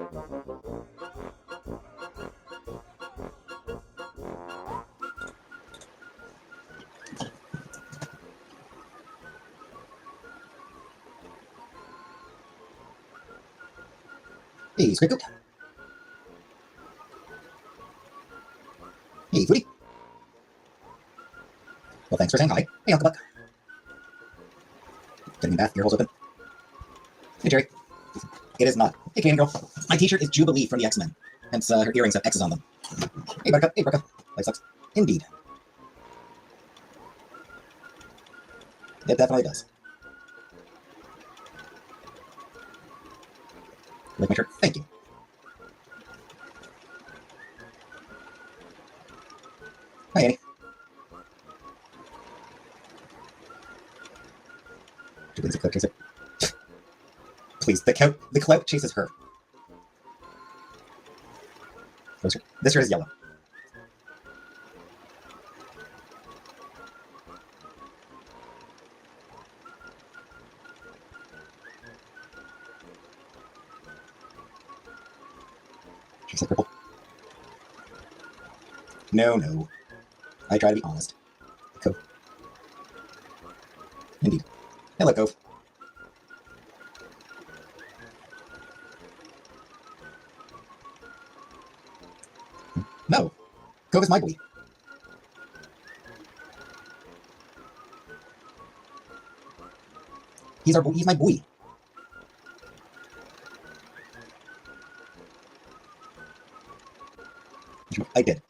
Hey, Squid Goat. Hey, Foodie. Well, thanks for saying hi. Hey, Uncle Buck. Getting bath, ear holes open. Hey, Jerry. It is not. Hey, Canadian girl. My t-shirt is Jubilee from the X-Men. Hence, her earrings have X's on them. Hey, Buttercup. Hey, Buttercup. Life sucks. Indeed. It definitely does. Like my shirt. Thank you. Hi, Annie. Jubilee's a clout chaser. Please, the clout chases her. This shirt is yellow. She's like purple. No. I try to be honest. Cove. Indeed. Hello, Cove. No. Cove is my boy. He's our boy. He's my boy. I did.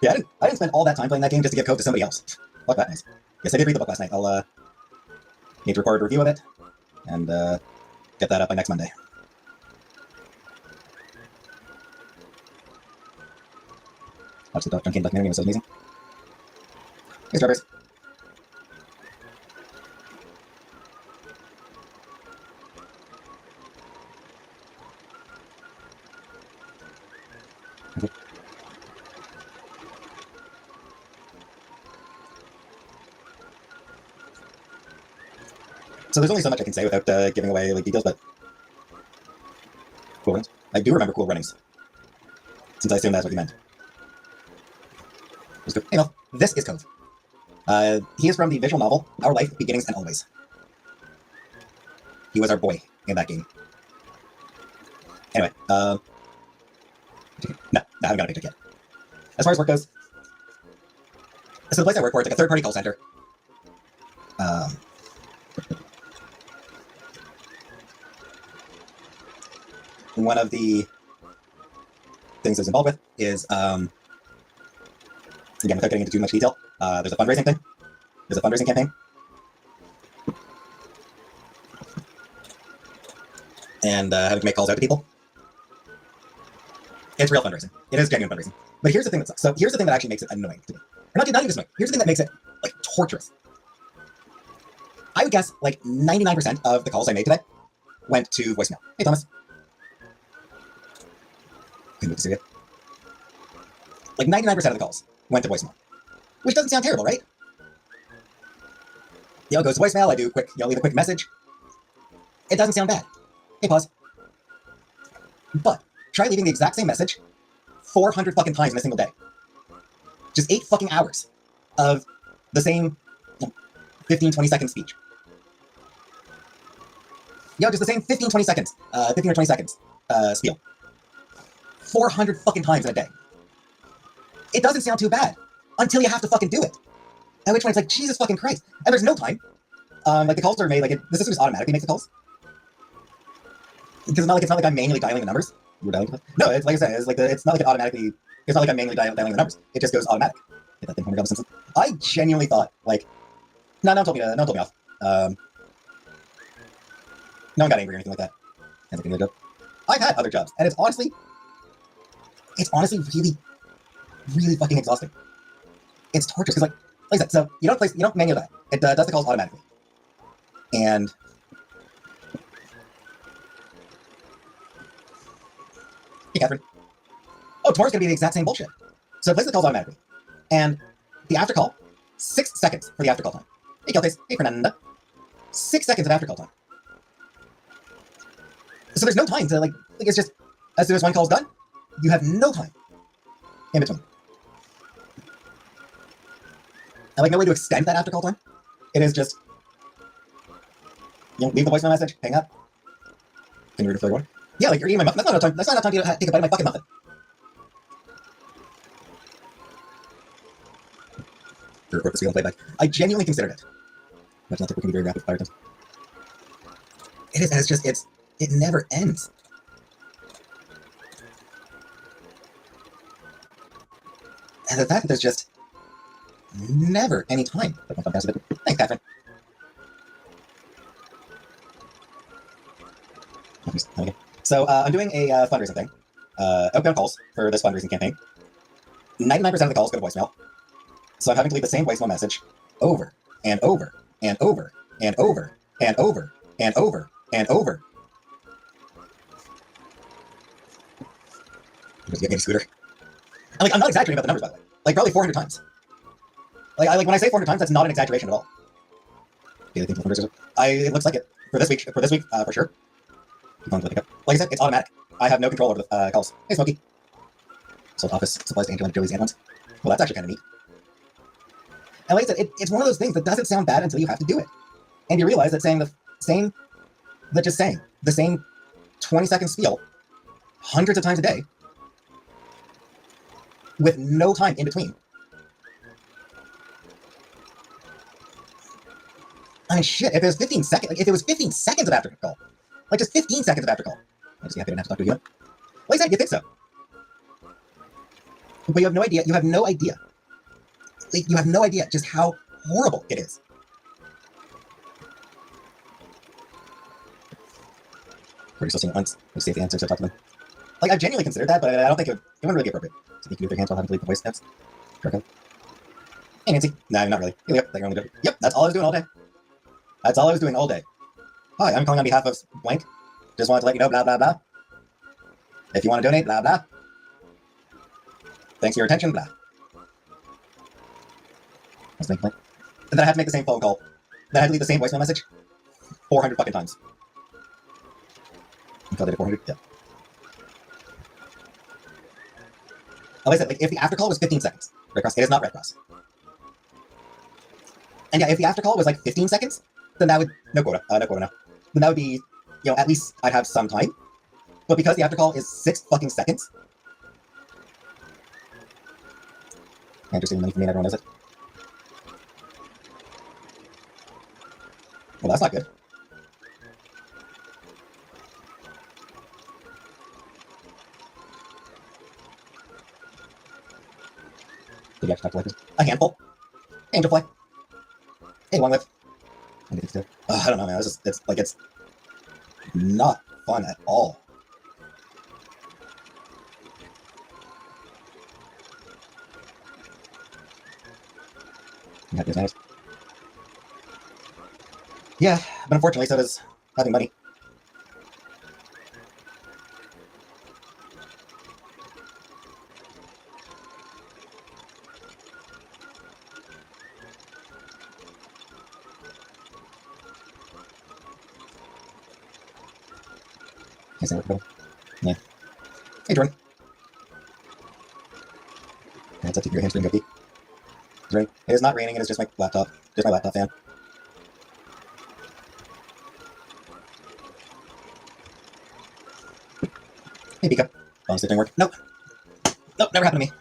Yeah, I didn't spend all that time playing that game just to give Cove to somebody else. Fuck that noise. Yes, I did read the book last night. I'll need to record a review of it and get that up by next Monday. Watch the John Kane documentary. It was so amazing. Hey, Strawberries. So there's only so much I can say without giving away like details, but cool runnings. I do remember cool runnings, since I assume that's what you meant. Hey, no, this is Cove. He is from the visual novel Our Life, Beginnings and Always. He was our boy in that game. Anyway, no, I haven't got a picture yet. As far as work goes, so the place I work for, it's like a third-party call center. One of the things I was involved with is, again, without getting into too much detail, there's a fundraising thing. There's a fundraising campaign. And having to make calls out to people. It's real fundraising. It is genuine fundraising. But here's the thing that sucks. So here's the thing that actually makes it annoying to me. Or not even annoying. Here's the thing that makes it, like, torturous. I would guess, like, 99% of the calls I made today went to voicemail. Hey, Thomas. Couldn't wait to see it. Like, 99% of the calls went to voicemail. Which doesn't sound terrible, right? You know, it goes to voicemail, I do quick, leave a quick message. It doesn't sound bad. Hey, pause. But try leaving the exact same message 400 fucking times in a single day. Just 8 fucking hours of the same 15, 20-second speech. Just the same 15, 20 seconds, 15 or 20 seconds spiel. 400 fucking times in a day. It doesn't sound too bad until you have to fucking do it. At which point it's like, Jesus fucking Christ. And there's no time. Like the calls are made, like the system just automatically makes the calls. Because it's not like I'm manually dialing the numbers. You were dialing them? No, it's like I said, it's not like it automatically, it's not like I'm manually dialing the numbers. It just goes automatic. Get that thing from your Simpson. I genuinely thought, like, no one told me off. No one got angry or anything like that. That's a good job. I've had other jobs, and it's honestly really, really fucking exhausting. It's torturous because, like I said, so you don't manually dial. It does the calls automatically. And hey, Catherine. Oh, tomorrow's gonna be the exact same bullshit. So it plays the calls automatically, and the after call, 6 seconds for the after call time. Hey, Keltace. Hey, Fernanda. 6 seconds of after call time. So there's no time to like it's just As soon as one call is done, you have no time in between. And like no way to extend that after call time. It is just, leave the voicemail message, hang up. Can you read it for everyone? Yeah, like you're eating my muffin. That's not enough time. That's not enough time to take a bite of my fucking muffin. To record the seal and playback. I genuinely considered it. Imagine that we can be very rapid fire times. It is, and it's just, it never ends. And the fact that there's just never any time. Thanks, Catherine. So I'm doing a fundraising thing. Outbound calls for this fundraising campaign. 99% of the calls go to voicemail. So I'm having to leave the same voicemail message over and over and over and over and over and over and over. Just get me a scooter. And like, I'm not exaggerating about the numbers, by the way. Like probably 400 times. Like when I say 400 times, that's not an exaggeration at all. It looks like it for this week. For sure. Like I said, it's automatic. I have no control over the calls. Hey, Smokey. Sold office supplies to Angela, Joey's, and ones. Well, that's actually kind of neat. And like I said, it's one of those things that doesn't sound bad until you have to do it. And you realize that saying the same 20-second spiel hundreds of times a day with no time in between. I mean, shit, if it was 15 seconds, like if it was 15 seconds of after call, like just 15 seconds of after call, I just be happy I didn't have to talk to you again. Like I said, you think so. But you have no idea, like, you have no idea just how horrible it is. We're still seeing once. We see if the answers, so talk to them. Like, I've genuinely considered that, but I don't think it wouldn't really be appropriate. So you can do their hands while having to leave the voice notes. Hey, Nancy. No, not really. Yep, you're only doing. Yep, that's all I was doing all day. That's all I was doing all day. Hi, I'm calling on behalf of blank. Just wanted to let you know, blah, blah, blah. If you want to donate, blah, blah. Thanks for your attention, blah. And then I had to make the same phone call. Then I had to leave the same voicemail message 400 fucking times. Until I did it 400? Yeah. Like I said, like, if the after call was 15 seconds, Red Cross, it is not Red Cross. And yeah, if the after call was like 15 seconds, then that would, no quota now. Then that would be, at least I'd have some time. But because the after call is 6 fucking seconds. Interesting money for me and everyone knows it. Well, that's not good. Did you actually talk to lifers? A handful. Angelfly. Hey, one with. I don't know, man. It's not fun at all. Yeah, but unfortunately, so does having money. Yeah. Hey, Jordan. It's up to your hamstring go peek. It's raining. It is not raining, it is just my laptop. Just my laptop fan. Hey, Pika. Phone stick didn't work. Nope. Nope, never happened to me.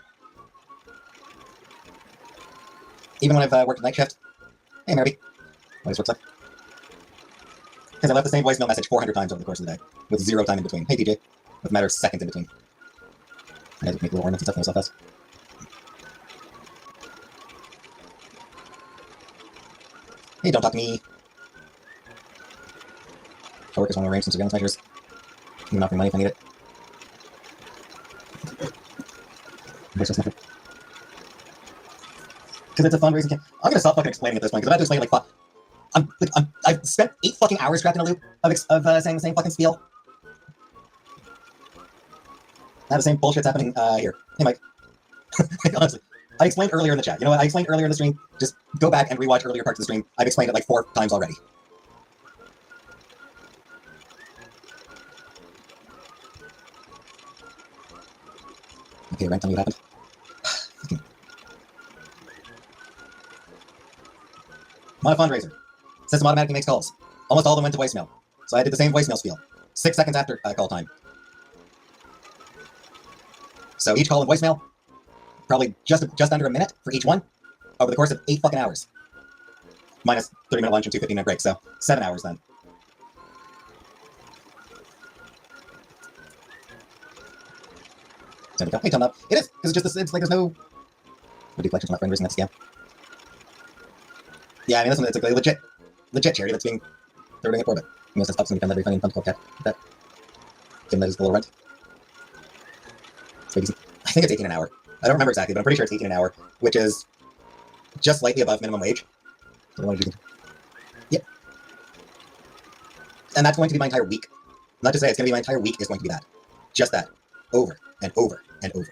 Even when I've worked night shift. Hey, Mary. What does work like? Because I left the same voicemail message 400 times over the course of the day, with 0 time in between. Hey, DJ. With a matter of seconds in between. I had to make little ornaments and stuff for myself fast. Hey, don't talk to me. Coworkers want to arrange some surveillance measures. Even offering money if I need it. Because it's a fundraising camp. I'm gonna stop fucking explaining at this point, because I'm about to explain like fuck. I've spent 8 fucking hours trapped in a loop of saying the same fucking spiel. Now the same bullshit's happening here. Hey, Mike. Honestly, I explained earlier in the chat. You know what? I explained earlier in the stream. Just go back and rewatch earlier parts of the stream. I've explained it like 4 times already. Okay, Rent, tell me what happened. I'm on a fundraiser. System automatically makes calls. Almost all of them went to voicemail. So I did the same voicemail spiel. 6 seconds after call time. So each call and voicemail, probably just under a minute for each one, over the course of 8 fucking hours. Minus 30-minute lunch and 2 15-minute breaks, so 7 hours then. Hey, tell them up. It is, because it's like there's no... No deflections from my friend raising that scam. Yeah, I mean, this one, it's a legit charity that's being... They're doing it for, but... You know, since Up's going to become that refunding fund called that. Given that is the little rent. It's pretty easy. I think it's 18 an hour. I don't remember exactly, but I'm pretty sure it's 18 an hour, which is just slightly above minimum wage. Yep. And that's going to be my entire week. Not to say it's going to be my entire week is going to be that. Just that. Over and over and over.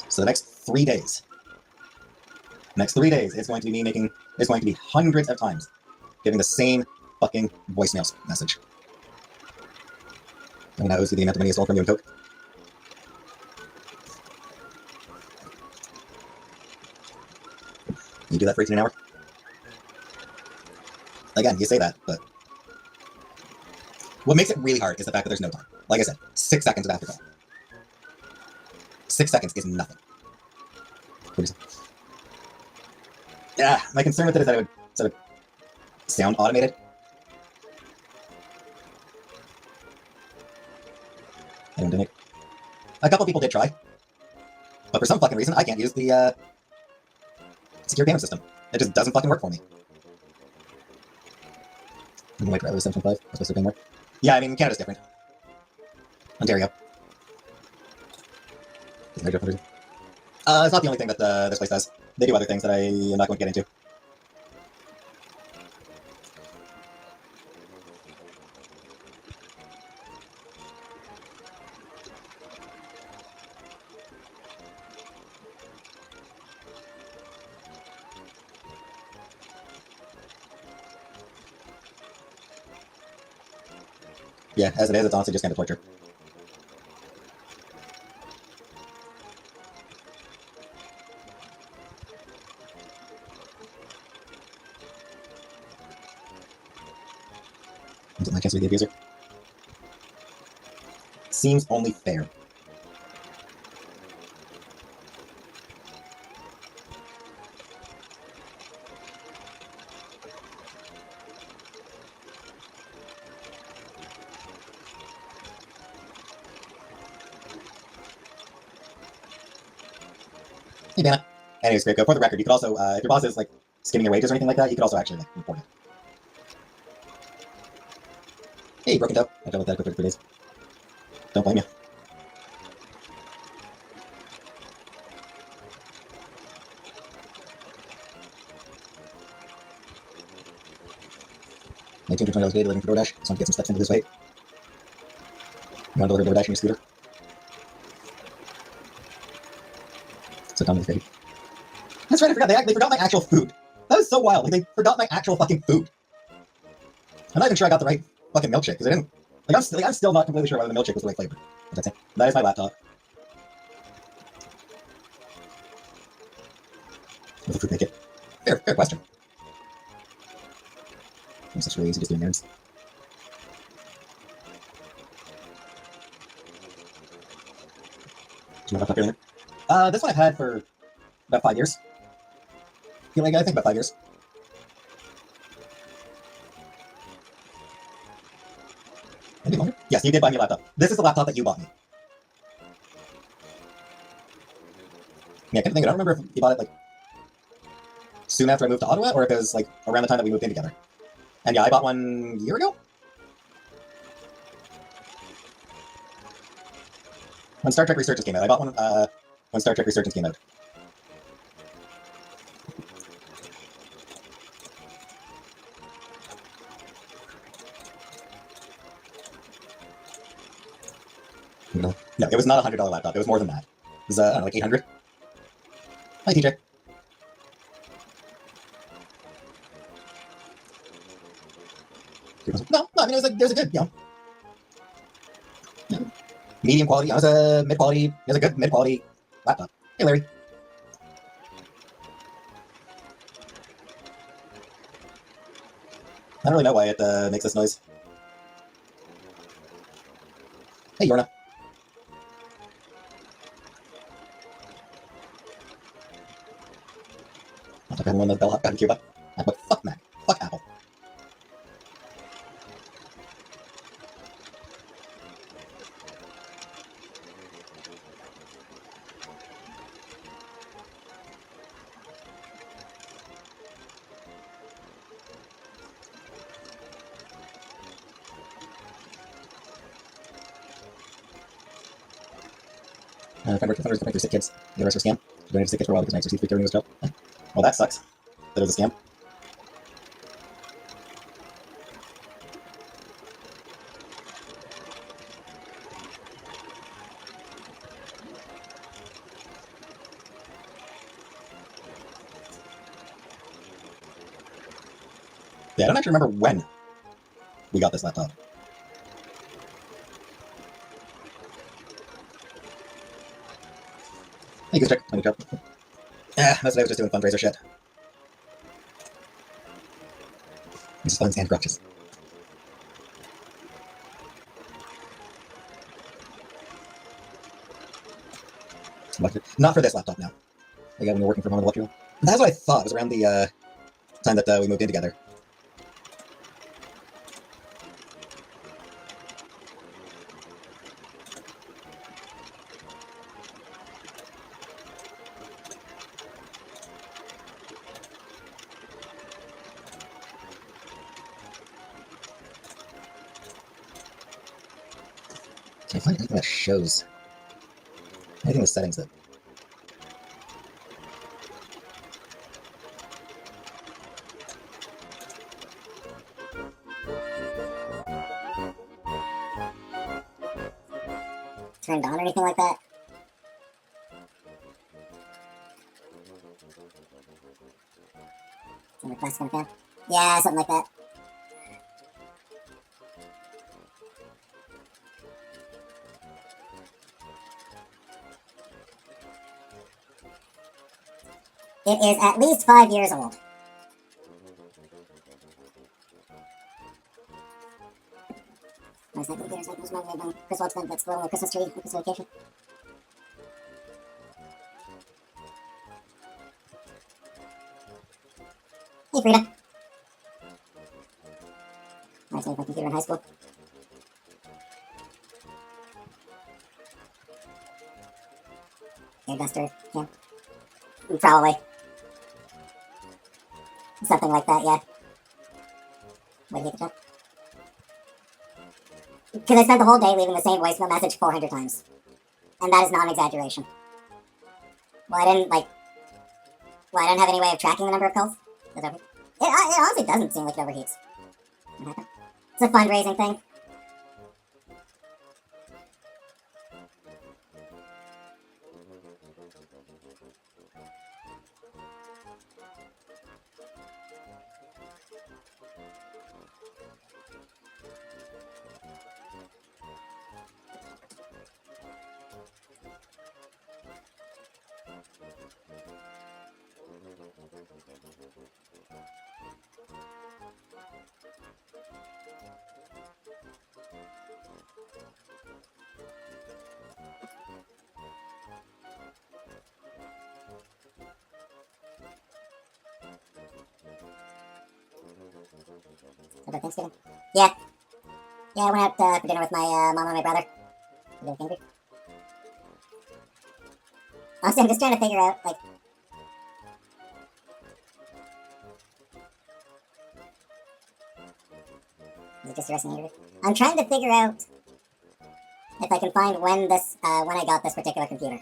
So the next 3 days. It's going to be me making... It's going to be hundreds of times giving the same fucking voicemail message. I mean, that was the amount of money I stole from you and Coke. You do that for 18 an hour? Again, you say that, but... What makes it really hard is the fact that there's no time. Like I said, 6 seconds of aftercall. 6 seconds is nothing. Yeah, my concern with it is that it would sort of sound automated. I don't donate. A couple people did try, but for some fucking reason, I can't use the secure payment system. It just doesn't fucking work for me. I'm gonna wait for other 7.5. I'm supposed to pay more. Yeah, I mean, Canada's different. Ontario. It's not the only thing that this place does. They do other things that I am not going to get into. Yeah, as it is, it's honestly just kind of torture. Is it my chance to be the abuser? Seems only fair. Hey, Dana. Anyways, great. For the record, you could also, if your boss is like skimming your wages or anything like that, you could also actually like report it. Hey, broken toe. I dealt with that for 33 days. Don't blame you. $19 to $20 a day living for DoorDash. Just want to get some steps into this weight. You want to deliver DoorDash on your scooter? So dumb and crazy. That's right, I forgot. They forgot my actual food. That was so wild. Like, they forgot my actual fucking food. I'm not even sure I got the right fucking milkshake, because I didn't... Like, I'm still not completely sure whether the milkshake was the right flavor. That's it. That is my laptop. With a fruit ticket. Fair question. It's just really easy just doing errands. Do you have a laptop here? This one I've had for about 5 years. I think about 5 years. Maybe longer. Yes, you did buy me a laptop. This is the laptop that you bought me. Yeah, I can't think. I don't remember if you bought it like soon after I moved to Ottawa, or if it was like around the time that we moved in together. And yeah, I bought one a year ago. When Star Trek Resurgence came out, I bought one when Star Trek Resurgence came out. No, it was not a $100 laptop. It was more than that. It was, I don't know, like 800. Hi, TJ. No, I mean, it was a good, Medium quality. I was a mid quality. It was a good mid quality laptop. Hey, Larry. I don't really know why it makes this noise. Hey, Yorna. I'll talk to everyone when the bellhop got in Cuba. But fuck Mac. Fuck Apple. Fender Thunder's coming through sick kids. The rest are scam. Donated sick kids for a while because Knights received 330 in his job. Well, that sucks. That was a scam. Yeah, I don't actually remember when we got this laptop. Hey, good check. 20 job. Yeah, most of the day was just doing fundraiser shit. Just funds and crutches. Not for this laptop now. Like when you're working from home in the electrical. That's what I thought. It was around the time that we moved in together. Can't find anything that shows. Anything with settings that. Turned on or anything like that? Some request kind of fan? Yeah, something like that. It is at least 5 years old. Nice that computer's like this one made when Chris Waltz went exploding the Christmas tree on Christmas vacation. Hey, Frida. I was my computer in high school. Air duster, yeah. Probably. Something like that, yeah. Wait, hit the jump. Because I spent the whole day leaving the same voicemail message 400 times. And that is not an exaggeration. Well, I didn't have any way of tracking the number of calls. It honestly doesn't seem like it overheats. What happened? It's a fundraising thing. About Thanksgiving? Yeah. Yeah, I went out for dinner with my mom and my brother. Are they angry? Honestly, I'm just trying to figure out, like... Is it just the angry? I'm trying to figure out if I can find when I got this particular computer.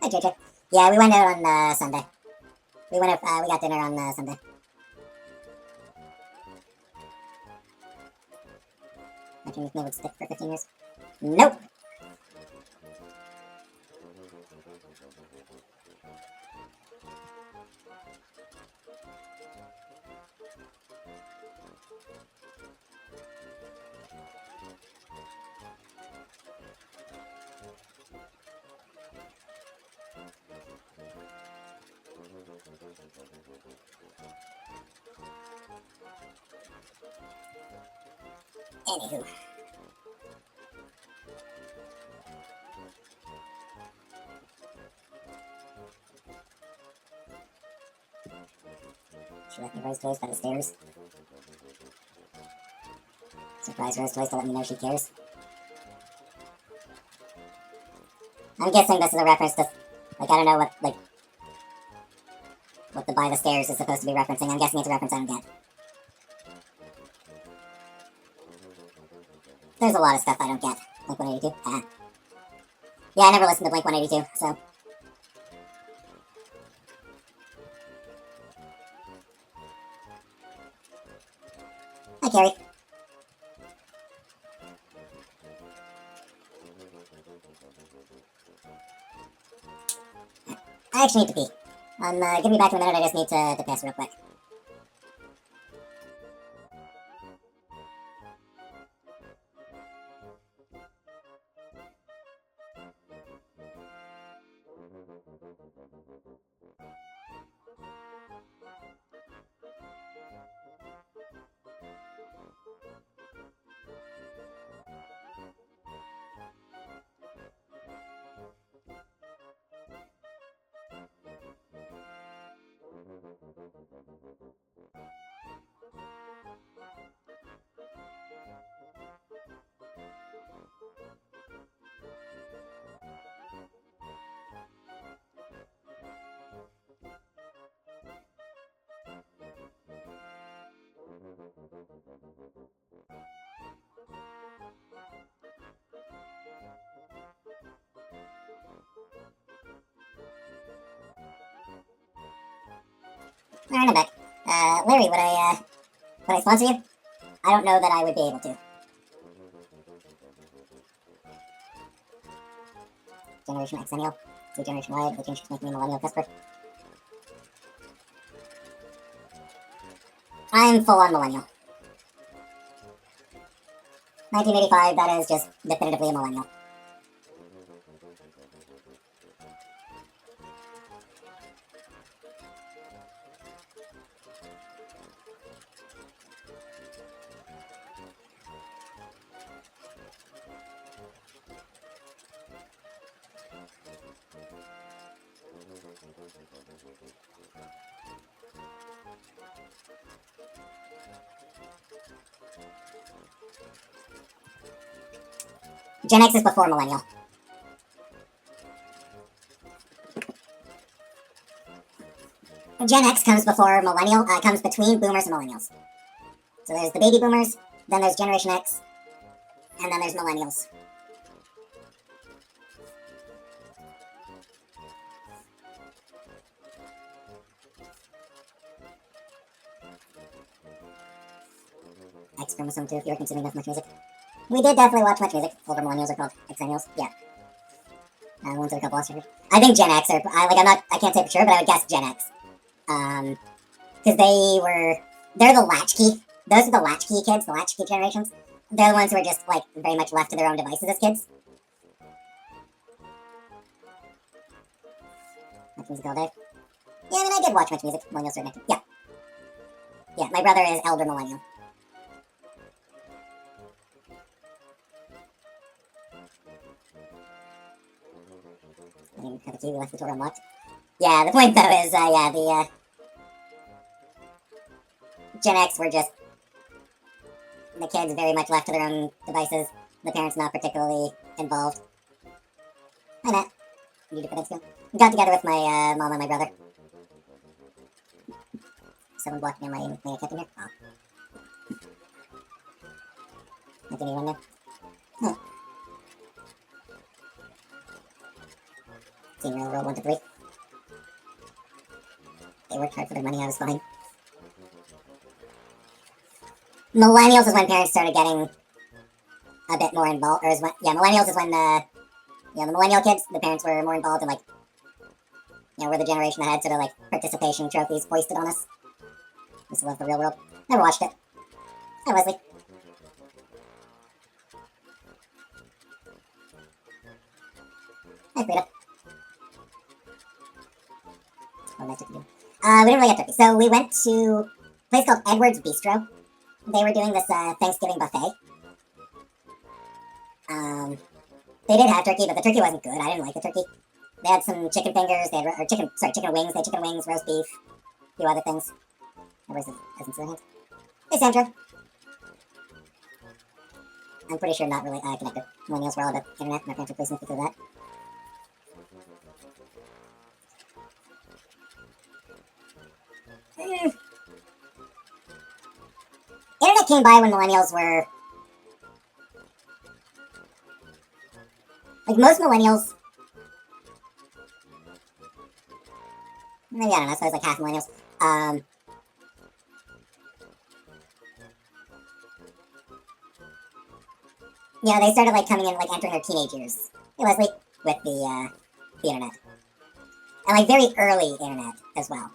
Hi, JJ. Yeah, we went out on Sunday. We got dinner on Sunday. My dream with me would stick for 15 years. Nope! Anywho. She left me Rose Toys by the stairs. Surprise Rose Toys to let me know she cares. I'm guessing this is a reference to, like, I don't know what the by the stairs is supposed to be referencing. I'm guessing it's a reference I don't get. There's a lot of stuff I don't get. Blink 182. Ah. Yeah, I never listened to Blink 182, so. Hi, Carrie. I actually need to pee. Give me back in a minute, I just need to piss real quick. Alright, I'm back. Larry, would I sponsor you? I don't know that I would be able to. Generation Xennial, 2 Generation Y, the change making me Millennial Cusper. I'm full-on Millennial. 1985, that is just definitively a Millennial. Gen X is before Millennial. Gen X comes before Millennial, comes between Boomers and Millennials. So there's the Baby Boomers, then there's Generation X, and then there's Millennials. X chromosome 2, if you were consuming enough Much Music. We did definitely watch Much Music. Older Millennials are called Xennials. Yeah. Ones that are called lost record. I think Gen X are, I can't say for sure, but I would guess Gen X. Because they're the latchkey. Those are the latchkey kids, the latchkey generations. They're the ones who are just, like, very much left to their own devices as kids. Much Music all day. Yeah, I mean, I did watch Much Music. Millennials are connected. Yeah. Yeah, my brother is Elder Millennial. I didn't have a key, we left the door unlocked. Yeah, the point, though, is, the Gen X were just the kids very much left to their own devices, the parents not particularly involved. Hi, Matt. You did school. Got together with my mom and my brother. Someone blocking my kept in here? Oh. I didn't even know. Huh. Senior roll 1 to 3. They worked hard for their money, I was fine. Millennials is when parents started getting a bit more involved, or is when, yeah, millennials is when the millennial kids, the parents were more involved in, like, we're the generation that had sort of, like, participation trophies foisted on us. This was the real world. Never watched it. Hi, Wesley. Hi, Frida. Oh, nice turkey. We didn't really get turkey. So we went to a place called Edward's Bistro. They were doing this Thanksgiving buffet. They did have turkey, but the turkey wasn't good. I didn't like the turkey. They had some chicken fingers. They had chicken wings. They had chicken wings, roast beef, a few other things. Where's the peasants in their hands? Hey, Sandra. I'm pretty sure not really connected. Millennials were all about the internet. My parents were pretty sniffy through that. Internet came by when millennials were... Like, most millennials... Maybe, I don't know, so it's like half millennials. They started, like, coming in, like, entering their teenage years. Hey, Leslie. With the internet. And, like, very early internet as well.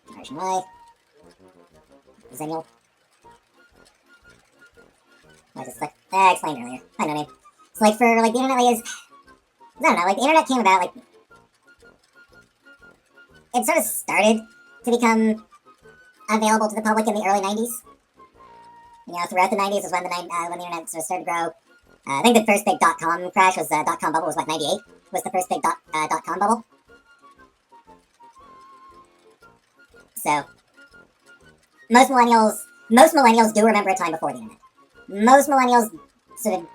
Generation Y. Zennial. Why is it stuck? I explained earlier. I know name. So, like, for, like, the internet, like, is... I don't know, like, the internet came about, like... It sort of started to become available to the public in the early 90s. Throughout the 90s is when the internet sort of started to grow. I think the first big .com crash was, .com bubble was, 98? Was the first big .com bubble. So, most millennials do remember a time before the internet. Most millennials sort of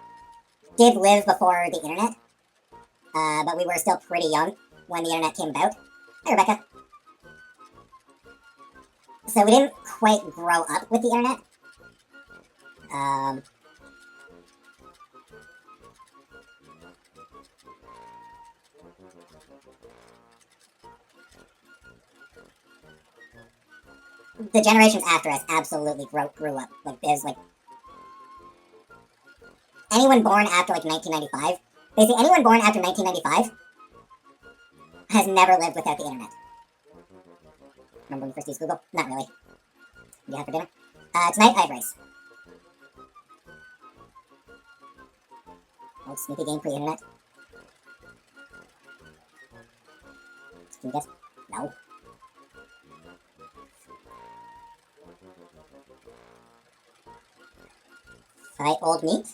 did live before the internet, but we were still pretty young when the internet came about. Hi, Rebecca. So we didn't quite grow up with the internet. The generations after us absolutely grew up. Like, there's, like... Anyone born after, like, 1995... Basically, anyone born after 1995 has never lived without the internet. Remember when we first used Google? Not really. What do you have for dinner? Tonight, I have rice. Old sneaky game pre-internet. Can you guess? No. Hi, old meat.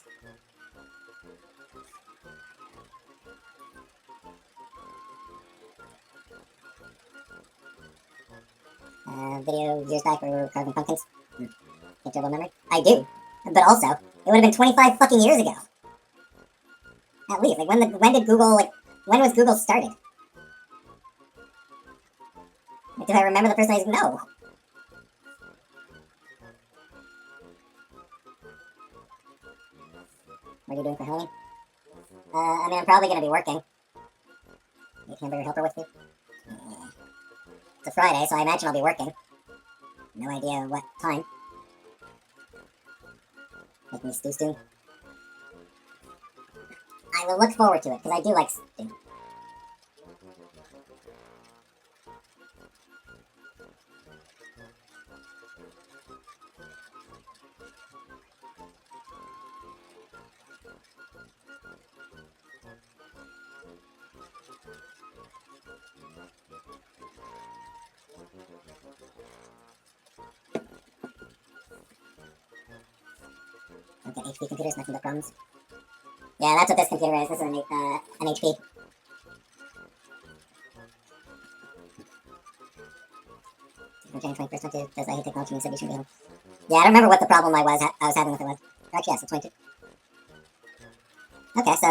Video years back where we were carving pumpkins. Terrible memory. I do. But also, it would have been 25 fucking years ago. At least. Like, when did Google, like, when was Google started? Like, do I remember the person I used? No. What are you doing for Halloween? I mean, I'm probably going to be working. Need hamburger helper with me? It's a Friday, so I imagine I'll be working. No idea what time. Make me stew. I will look forward to it, because I do like stew. Okay, HP computers, nothing but problems. Yeah, that's what this computer is. This is an HP. January 21st, does I hate technology and said you shouldn't be able. Yeah, I don't remember what the problem I was having with it was. Actually, yes, it's 22. Okay, so...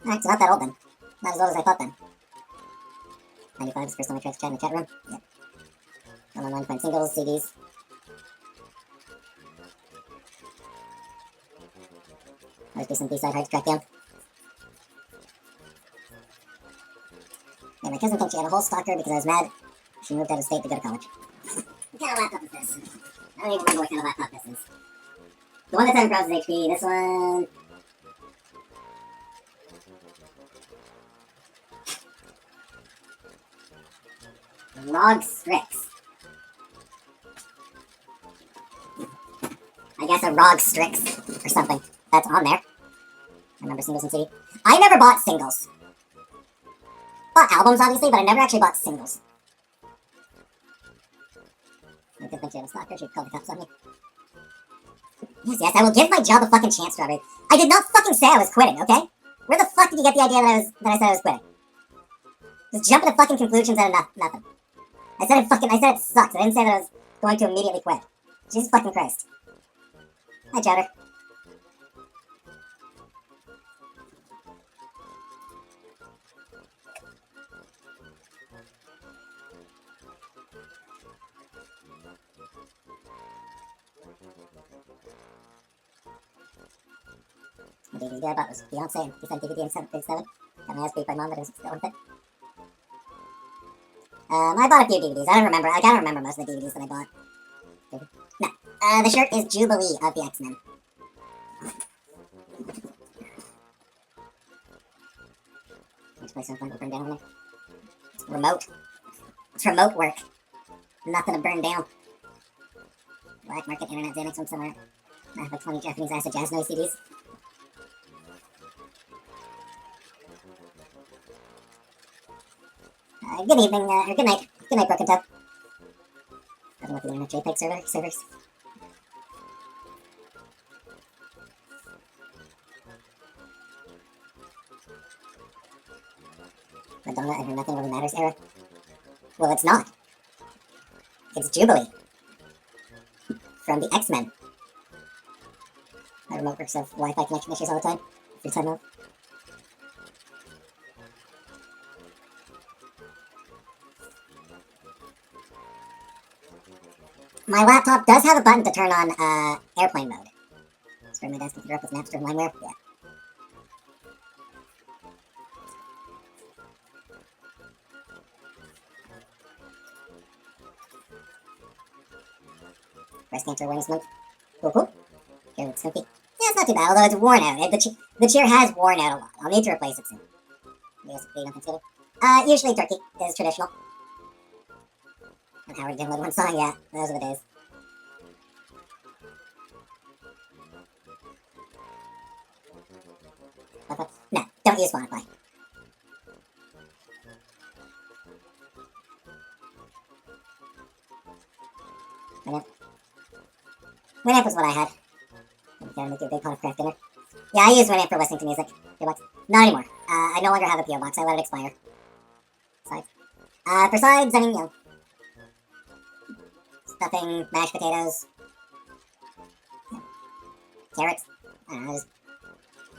Alright, it's not that old then. Not as old as I thought then. 95 is the first time I tried to chat in the chat room. Yep. I'm online find singles, CDs. Always be some B-side hard to track down. Yeah, my cousin thinks she had a whole stalker because I was mad she moved out of state to go to college. What kind of laptop is this? I don't even remember what kind of laptop this is. The one that's having problems with HP, this one... Log Strix. I guess a Rog Strix or something that's on there. I remember singles and CD. I never bought singles. Bought albums, obviously, but I never actually bought singles. I did think you had a stalker. She'd call the cops on me. Yes, I will give my job a fucking chance, Strawberry. I did not fucking say I was quitting, okay? Where the fuck did you get the idea that I said I was quitting? Just jumping to fucking conclusions out of nothing. I said it sucks. I didn't say that I was going to immediately quit. Jesus fucking Christ. Hi, Chowder. The DVD I bought was Beyonce, and he sent DVD in 737. Got my ass beat by mom, but it was still worth it. I bought a few DVDs. I gotta remember most of the DVDs that I bought. No. The shirt is Jubilee of the X-Men. Next place something to burn down there. It's remote. It's remote work. Nothing to burn down. Black market internet Xanax from somewhere. I have like 20 Japanese acid jazz noise CDs. Good evening, or good night. Good night, Broken Toe. I don't know if the internet JPEG servers. Madonna, I hear nothing really matters era. Well, it's not. It's Jubilee. From the X-Men. My remote works have Wi-Fi connection issues all the time. Free time off. My laptop does have a button to turn on airplane mode. Spray my desk computer up with Napster and LimeWare. Yeah. Breast Cancer Awareness Month. Cool. Here looks Snoopy. Yeah, it's not too bad, although it's worn out. The chair has worn out a lot. I'll need to replace it soon. Usually turkey is traditional. And Howard downloaded one song, yeah, those are the days. No, don't use Spotify. Winamp was what I had. Gotta make you a big pot of craft dinner. Yeah, I use Winamp for listening to music. PO Box. Not anymore. I no longer have a PO Box. I let it expire. Sides. For sides, I mean, you know, stuffing, mashed potatoes, yeah. Carrots, I don't know, just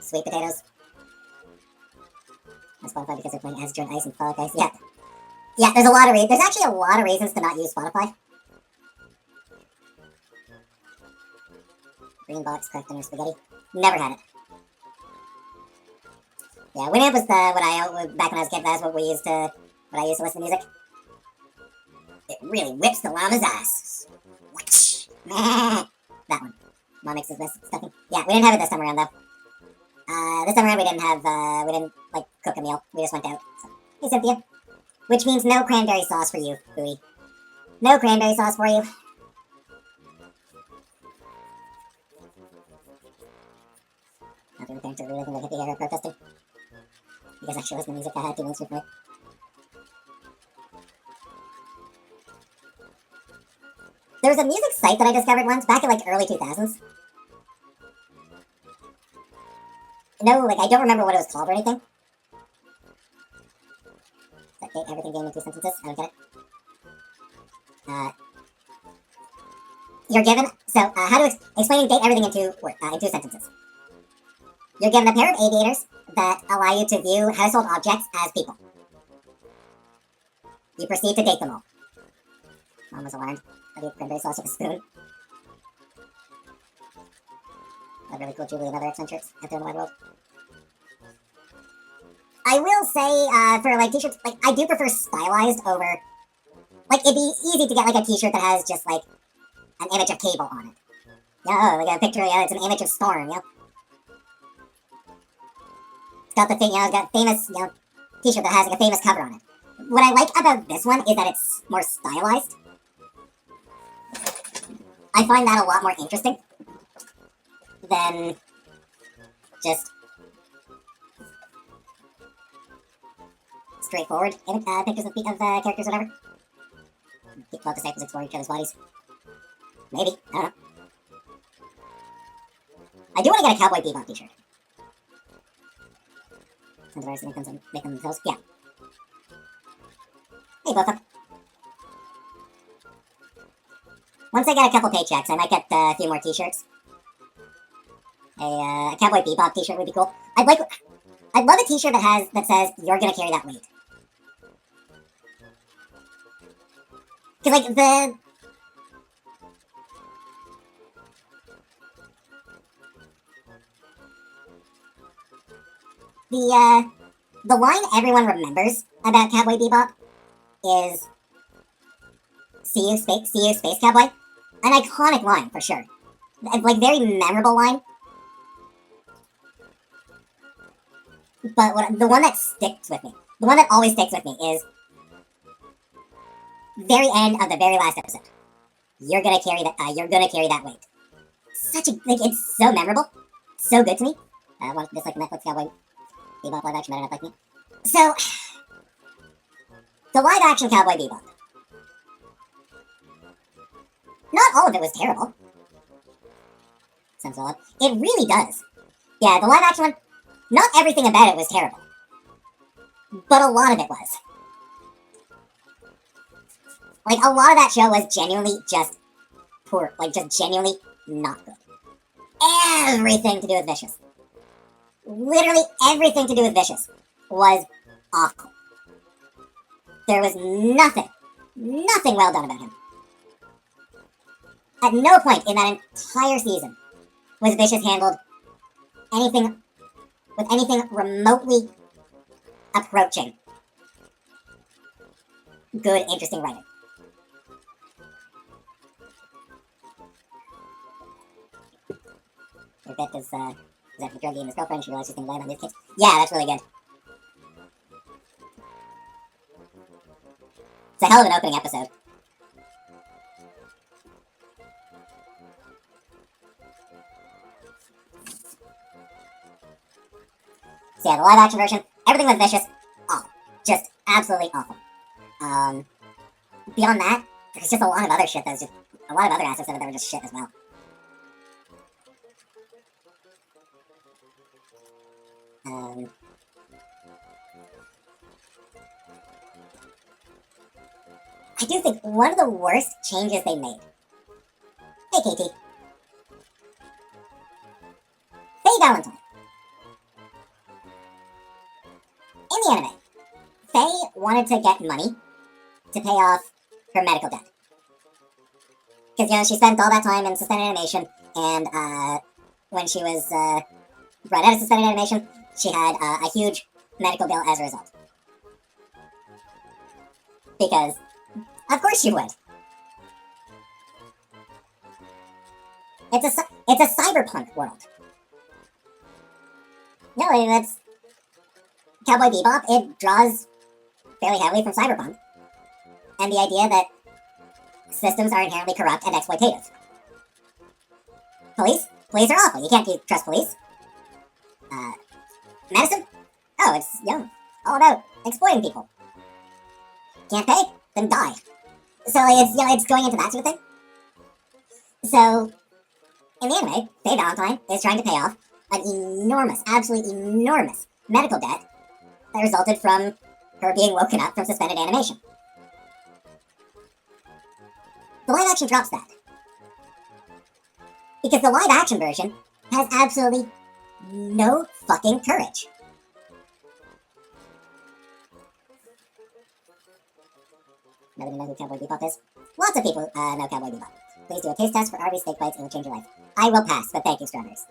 sweet potatoes. On Spotify because they're playing As Joint Ice and Folic Ice. Yeah. Yeah, there's actually a lot of reasons to not use Spotify. Green box, craft dinner, spaghetti. Never had it. Yeah, Winamp was back when I was a kid, that's what I used to listen to music. It really whips the llama's ass. That one. Mom makes his best stuffing. Yeah, we didn't have it this time around, though. This time around we didn't, like, cook a meal. We just went out. So. Hey, Cynthia. Which means no cranberry sauce for you, Foodie. No cranberry sauce for you. Not the return to reliving the hippie era protesting. You guys actually listen to music I had 2 minutes before. There was a music site that I discovered once, back in, like, early 2000s. No, like, I don't remember what it was called or anything. That date everything game in 2 sentences? I don't get it. You're given... So, how to explain date everything in 2 sentences. You're given a pair of aviators that allow you to view household objects as people. You proceed to date them all. Mom was alarmed. I do cranberry sauce with a spoon. A really cool Jubilee and other X-Men shirts out there in the wide world. I will say, for, like, t-shirts, like, I do prefer stylized over... Like, it'd be easy to get, like, a t-shirt that has just, like, an image of Cable on it. Yeah, oh, like a picture, yeah, it's an image of Storm, yeah. It's got the thing, it's got famous, t-shirt that has like a famous cover on it. What I like about this one is that it's more stylized. I find that a lot more interesting than just straightforward pictures of characters, whatever. Club disciples explore each other's bodies. Maybe, I don't know. I do want to get a Cowboy Bebop t-shirt. And the virus comes and make them themselves. Yeah. Hey, Bofa. Once I get a couple paychecks, I might get a few more t-shirts. A Cowboy Bebop t-shirt would be cool. I'd love a t-shirt that says "You're gonna carry that weight." Cause like the line everyone remembers about Cowboy Bebop is "See you, space cowboy." An iconic line for sure. Like very memorable line. But the one that sticks with me, the one that always sticks with me is very end of the very last episode. You're gonna carry that. You're gonna carry that weight. Such a it's so memorable, so good to me. Just like Netflix Cowboy Bebop live action better Netflix me. So the live action Cowboy Bebop. Not all of it was terrible. Sounds odd. It really does. Yeah, the live action one. Not everything about it was terrible, but a lot of it was. Like, a lot of that show was genuinely just poor. Like, just genuinely not good. Everything to do with Vicious. Literally everything to do with Vicious was awful. There was nothing well done about him. At no point in that entire season was Vicious handled anything with anything remotely approaching good, interesting writing. Your bet is that the druggie and his girlfriend, she realizes she's gonna land on his kids. Yeah, that's really good. It's a hell of an opening episode. So yeah, the live action version, everything was Vicious, awful. Just absolutely awful. Beyond that, there's just a lot of other shit that's just, a lot of other aspects of it that were just shit as well. I do think one of the worst changes they made. Hey, Katie. Faye Valentine. In the anime, Faye wanted to get money to pay off her medical debt. Because, she spent all that time in suspended animation, and when she was brought out of suspended animation, she had a huge medical bill as a result. Because, of course she would. It's a cyberpunk world. No, that's Cowboy Bebop. It draws fairly heavily from cyberpunk, and the idea that systems are inherently corrupt and exploitative. Police are awful. You can't trust police. Medicine? Oh, it's all about exploiting people. Can't pay? Then die. So it's going into that sort of thing. So in the anime, Faye Valentine is trying to pay off an enormous, absolutely enormous medical debt that resulted from her being woken up from suspended animation. The live action drops that. Because the live action version has absolutely no fucking courage. Nobody knows who Cowboy Bebop is? Lots of people know Cowboy Bebop. Please do a taste test for Arby's steak bites, it will change your life. I will pass, but thank you, strawberries.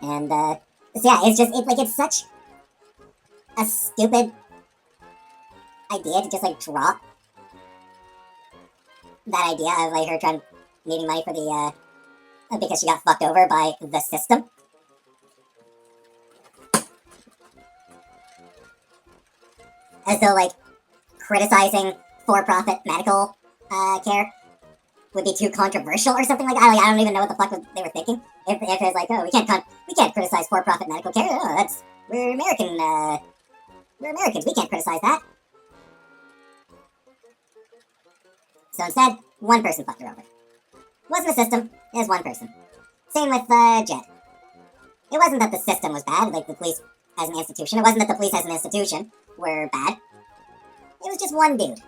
And, so yeah, it's such a stupid idea to just, drop that idea of, her trying needing money for the, because she got fucked over by the system. As though, like, criticizing for-profit medical, care would be too controversial or something like that. I don't even know what the fuck they were thinking. If it was like, oh, we can't criticize for-profit medical care. Oh, we're Americans. We can't criticize that. So instead, one person fucked her over. It wasn't a system. It was one person. Same with Jed. It wasn't that the system was bad, like the police as an institution. It wasn't that the police as an institution were bad. It was just one dude.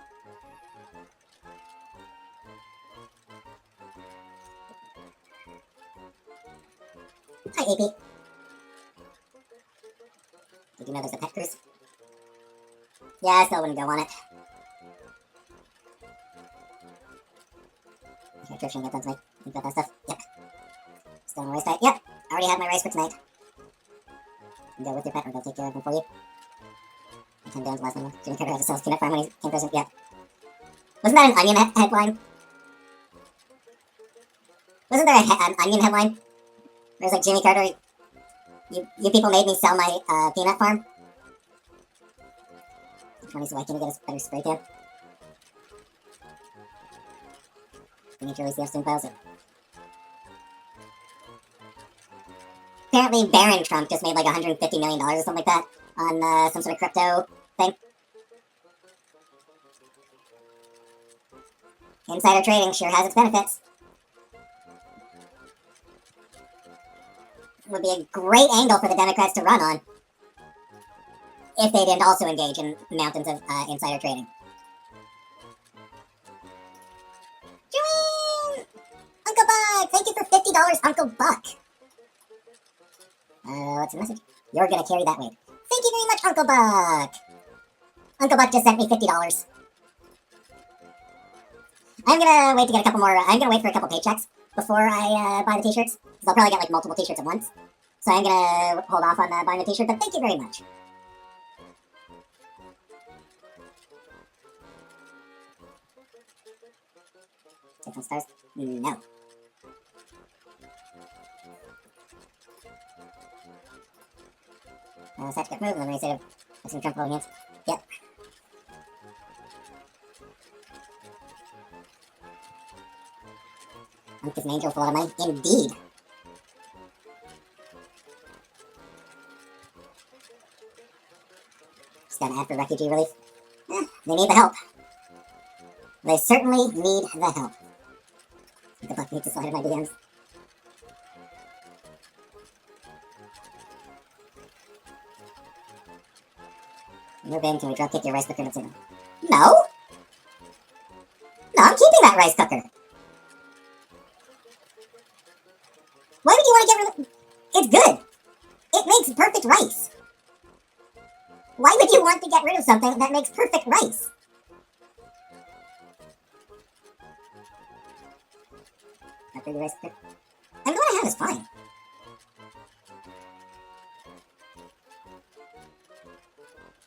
Hi, AP. Did you know there's a pet cruise? Yeah, I still wouldn't go on it. Okay, Trish, get done tonight. Think about that stuff? Yep. Still on the race diet? Yep. I already had my race for tonight. You go with your pet, or they'll take care of them for you. 10 down last one. Jimmy Carter had to sell his peanut farm when he came president. Yep. Wasn't that an Onion headline? Wasn't there an Onion headline? Where it was like, Jimmy Carter, you people made me sell my peanut farm. 20, so why can't he get a better spray can? We need to release the Epstein files. Apparently, Barron Trump just made like $150 million or something like that on some sort of crypto thing. Insider trading sure has its benefits. Would be a great angle for the Democrats to run on if they didn't also engage in mountains of insider trading. Join! Uncle Buck! Thank you for $50, Uncle Buck! What's the message? You're gonna carry that weight. Thank you very much, Uncle Buck! Uncle Buck just sent me $50. I'm gonna wait to get a couple more, I'm gonna wait for a couple paychecks before I buy the t-shirts, because I'll probably get like multiple t-shirts at once. So I'm gonna hold off on buying the t-shirt, but thank you very much. Different stars? No. Set to get moved, and then we say I've seen Trump voting hands. Yep. I'm just an angel for a lot of money. Indeed. Just got an ad for refugee relief. They need the help. They certainly need the help. Good luck, need to slide in my DMs. Move in, can we drop kick your rice cooker? No. No! No, I'm keeping that rice cooker. Why would you want to get rid of it? It's good. It makes perfect rice. Why would you want to get rid of something that makes perfect rice? Upgrade the rice cooker. I mean, the one I have is fine.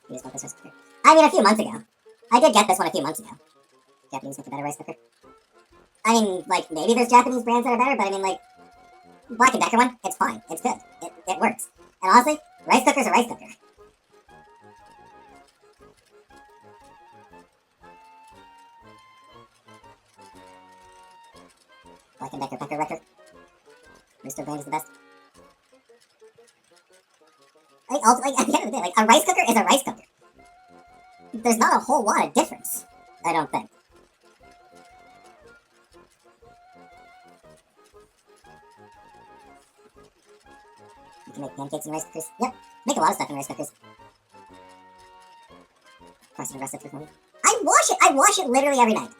You just want this rice cooker? I mean, a few months ago. I did get this one a few months ago. Japanese make a better rice cooker. I mean, like, maybe there's Japanese brands that are better, but I mean, like, Black & Decker one, it's fine. It's good. It works. And honestly, rice cooker's a rice cooker. Black & Decker Pecker Wrecker. Rooster brand is the best. Like, at the end of the day, like, a rice cooker is a rice cooker. There's not a whole lot of difference, I don't think. You can make pancakes in rice cookers. Yep, make a lot of stuff in rice cookers. Parsing recipe for me. I wash it literally every night.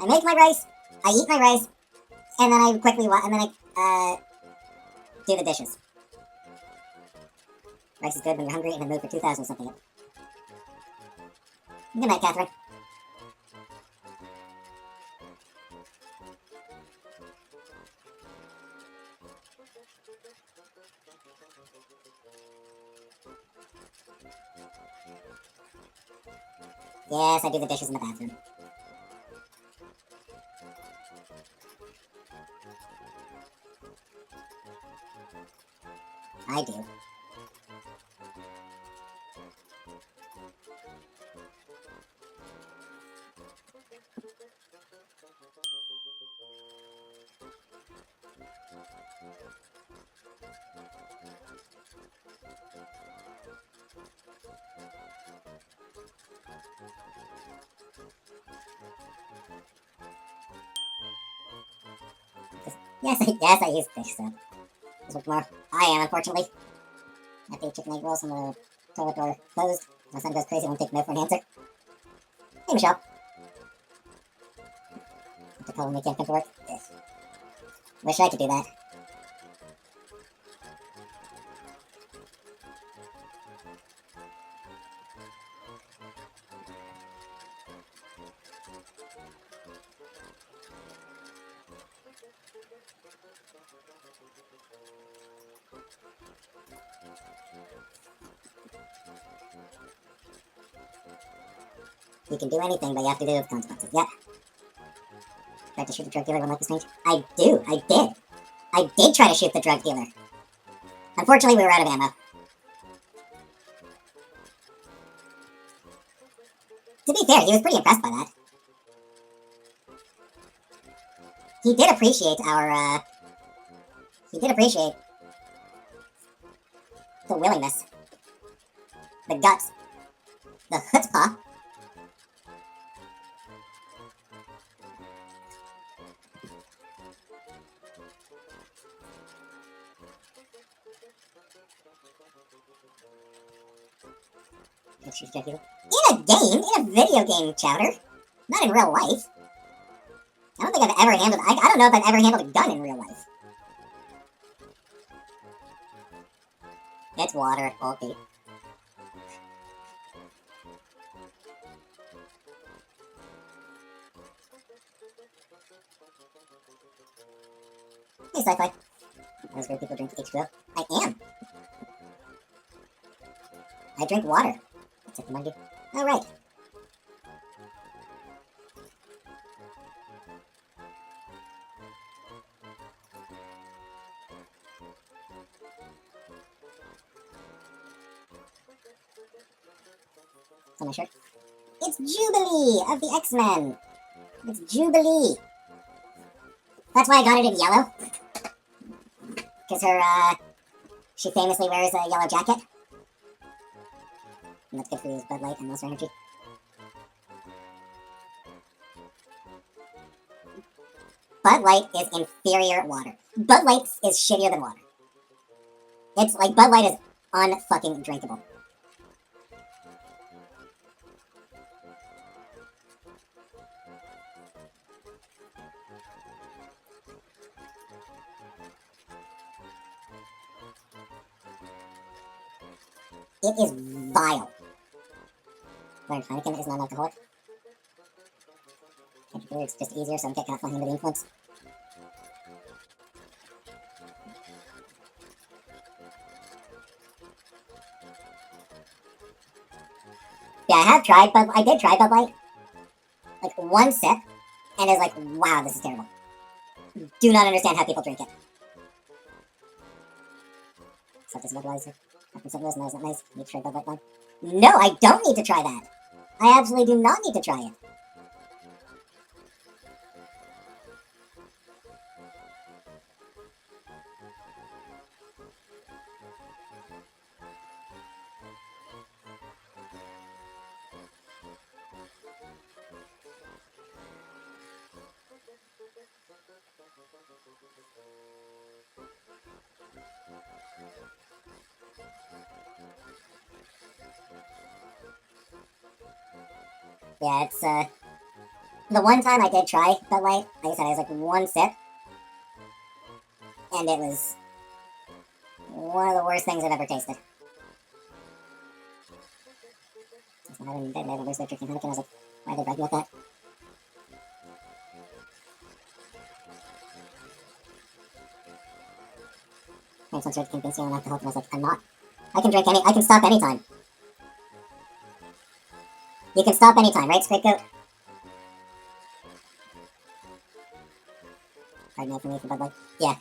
I make my rice, I eat my rice, and then I quickly do the dishes. Rice is good when you're hungry and in the mood for 2,000 or something. Good night, Catherine. Yes, I do the dishes in the bathroom. I do. Yes, I use dish soap. This much more. I am, unfortunately. At the chicken egg rolls and the toilet door closed. My son goes crazy when I take no for an answer. Hey, Michelle. Have to call when we can't come to work. Ugh. Wish I could do that. You can do anything, but you have to do it with consequences. Yep. Tried to shoot the drug dealer when life was strange. I did. I did try to shoot the drug dealer. Unfortunately, we were out of ammo. To be fair, he was pretty impressed by that. He did appreciate our, he did appreciate the willingness, the guts, the chutzpah. In a game, in a video game, Chowder. Not in real life. I don't think I've ever handled, I don't know if I've ever handled a gun in real life. It's water, okay. Hey, Sci-Fi. Those great people drink H2O. I am. I drink water. That's it, mind you. Oh, right. On my shirt. It's Jubilee of the X-Men. It's Jubilee. That's why I got it in yellow. Because she famously wears a yellow jacket. And that's good for you as Bud Light and Monster Energy. Bud Light is inferior water. Bud Light is shittier than water. It's like Bud Light is unfucking drinkable. It is vile. Learned Heineken is non-alcoholic. It's just easier, so I'm getting kind of under the influence. Yeah, I did try Bud Light. Like, one sip, and it's like, wow, this is terrible. Do not understand how people drink it. Such as Budweiser. After some of those, no, it's not nice. Need to try Bud Light one. No, I don't need to try that. I absolutely do not need to try it. Yeah, it's, the one time I did try Bud Light, like I said, I was like one sip, and it was one of the worst things I've ever tasted. That's not even dead, they have a drinking Heineken, I was like, why are they bragging about that? Thanks, once you convince me I'm not alcoholic, and I was like, I'm not. I can drink I can stop anytime. You can stop anytime, right, Squidcoat? Pardon me for me for Bud Light. Yeah.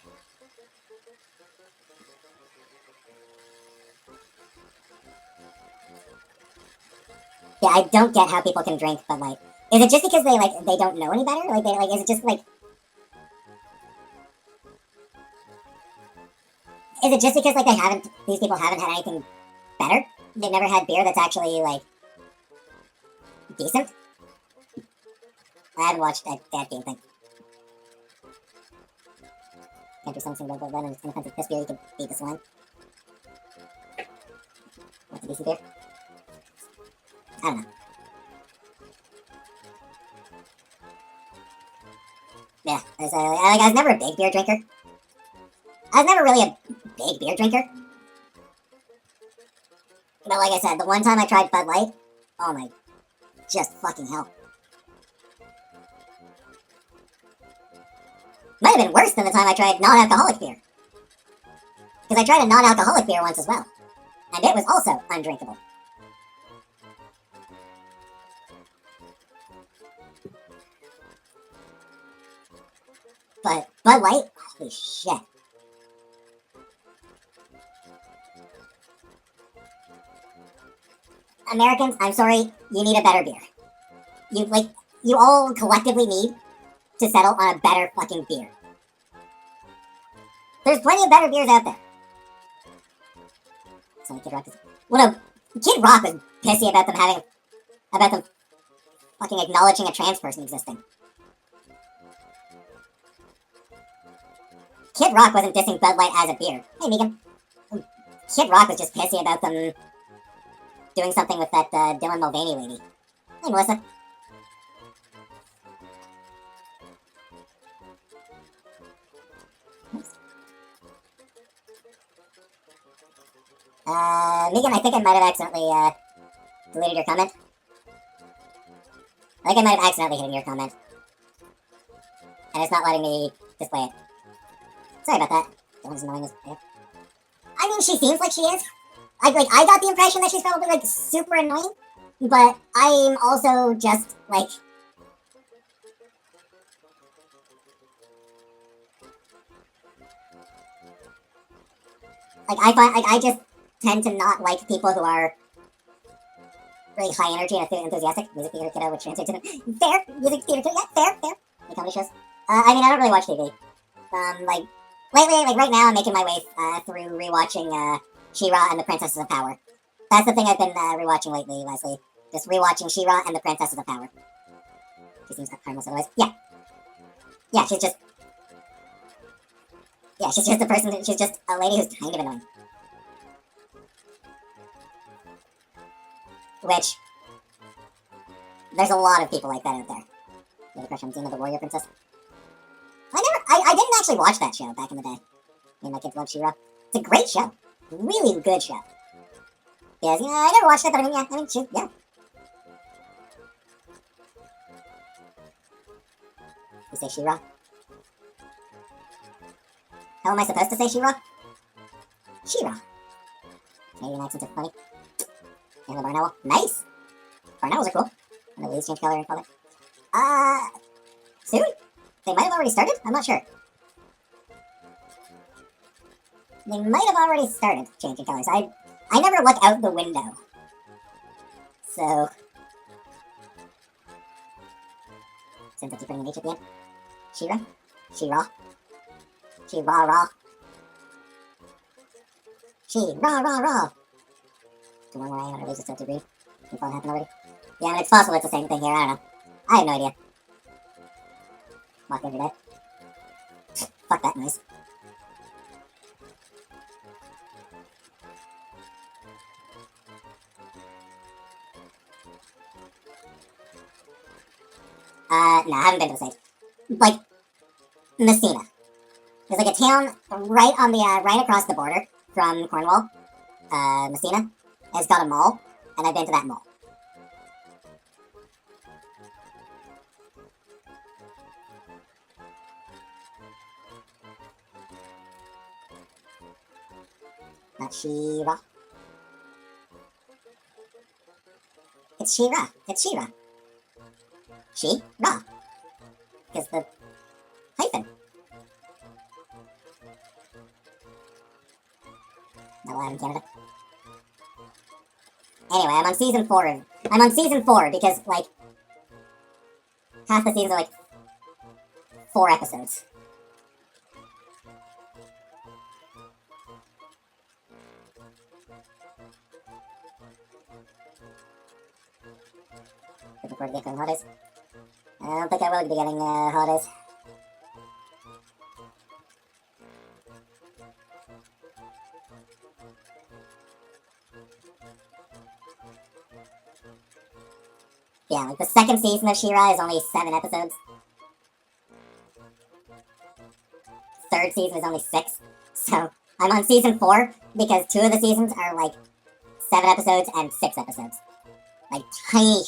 Yeah, I don't get how people can drink Bud Light. Is it just because they don't know any better? Is it just is it just because these people haven't had anything better? They've never had beer that's actually decent? I haven't watched that game thing. Can't do something about that in offensive piss beer, you could beat the swine. What's a decent beer? I don't know. Yeah, I was never a big beer drinker. I was never really a big beer drinker. But like I said, the one time I tried Bud Light, oh my, just fucking hell. Might have been worse than the time I tried non-alcoholic beer. Because I tried a non-alcoholic beer once as well. And it was also undrinkable. But Bud Light, holy shit. Americans, I'm sorry, you need a better beer. You all collectively need to settle on a better fucking beer. There's plenty of better beers out there. So Kid Rock is... Well, no, Kid Rock was pissy about them fucking acknowledging a trans person existing. Kid Rock wasn't dissing Bud Light as a beer. Hey, Megan. Kid Rock was just pissy about them doing something with that Dylan Mulvaney lady. Hey, Melissa. Megan, I think I might have accidentally, deleted your comment. I think I might have accidentally hidden your comment. And it's not letting me display it. Sorry about that. Dylan's annoying as heck. I mean, she seems like she is. I got the impression that she's probably, super annoying. But I'm also just, I just tend to not like people who are really high energy and enthusiastic. Music theater kiddo, which translates into fair. Music theater kiddo, yeah, fair. The comedy shows. I mean, I don't really watch TV. Lately, right now, I'm making my way through rewatching She-Ra and the Princesses of Power. That's the thing I've been rewatching lately, Leslie. Just rewatching She-Ra and the Princesses of Power. She seems harmless otherwise. Yeah. Yeah, she's just... Yeah, she's just a person, she's just a lady who's kind of annoying. Which... There's a lot of people like that out there. You have a crush on Xena the Warrior Princess? I didn't actually watch that show back in the day. Me and my kids love She-Ra. It's a great show. Really good show. Yeah, I never watched it, but yeah. You say She-Ra? How am I supposed to say She-Ra? She-Ra. Canadian accents are funny. And the Barn Owl. Nice! Barn Owls are cool. And the leaves change color and color. Soon? They might have already started? I'm not sure. They might have already started changing colors. I never look out the window. So... Since I keep bringing H at the end. She-Ra? She-Ra? She-Ra-Ra? She-Ra-Ra-Ra! To one where I am, or is it still too green? You thought it happened already? Yeah, I mean, it's possible it's the same thing here, I don't know. I have no idea. Walk every day. Fuck that noise. No, I haven't been to the States. Messina. There's a town right on the, right across the border from Cornwall. Messina. It's got a mall, and I've been to that mall. Not She-Ra. It's She-Ra. It's She-Ra. She-Ra. Because the hyphen. Not allowed in Canada. Anyway, I'm on season 4. I'm on season 4 because, like, half the seasons are, like, 4 episodes. Looking forward to getting holidays. I don't think I will be getting holidays. Yeah, like the second season of She-Ra is only 7 episodes. Third season is only 6. So I'm on season 4 because 2 of the seasons are like 7 episodes and 6 episodes. Like tiny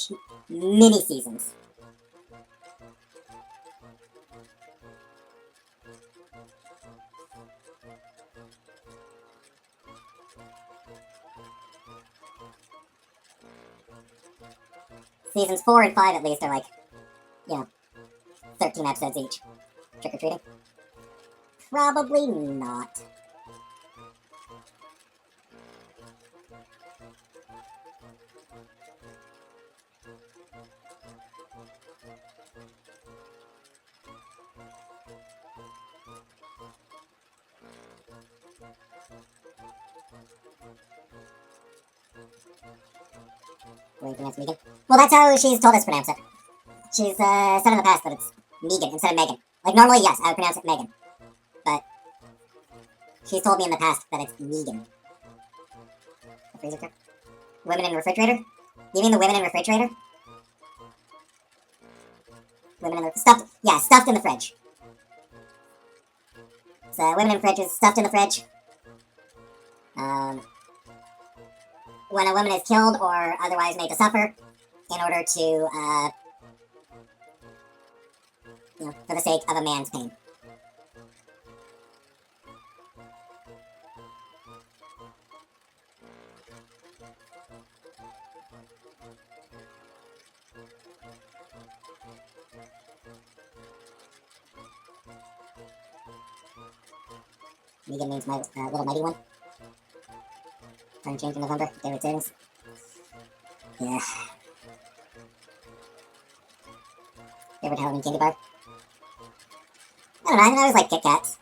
mini seasons. Seasons 4 and 5 at least are like, 13 episodes each. Trick-or-treating? Probably not. Where you pronounce Megan? Well, that's how she's told us to pronounce it. She's said in the past that it's Megan instead of Megan. Like, normally, yes, I would pronounce it Megan. But she's told me in the past that it's Megan. The freezer truck? Women in refrigerator? You mean the women in refrigerator? Women in the... Stuffed... Yeah, stuffed in the fridge. So, women in fridges, stuffed in the fridge. When a woman is killed or otherwise made to suffer in order to, for the sake of a man's pain. Megan means my little mighty one. Time change in November. Daily savings. Yeah. Favorite Halloween candy bar? I don't know. I always like Kit Kats.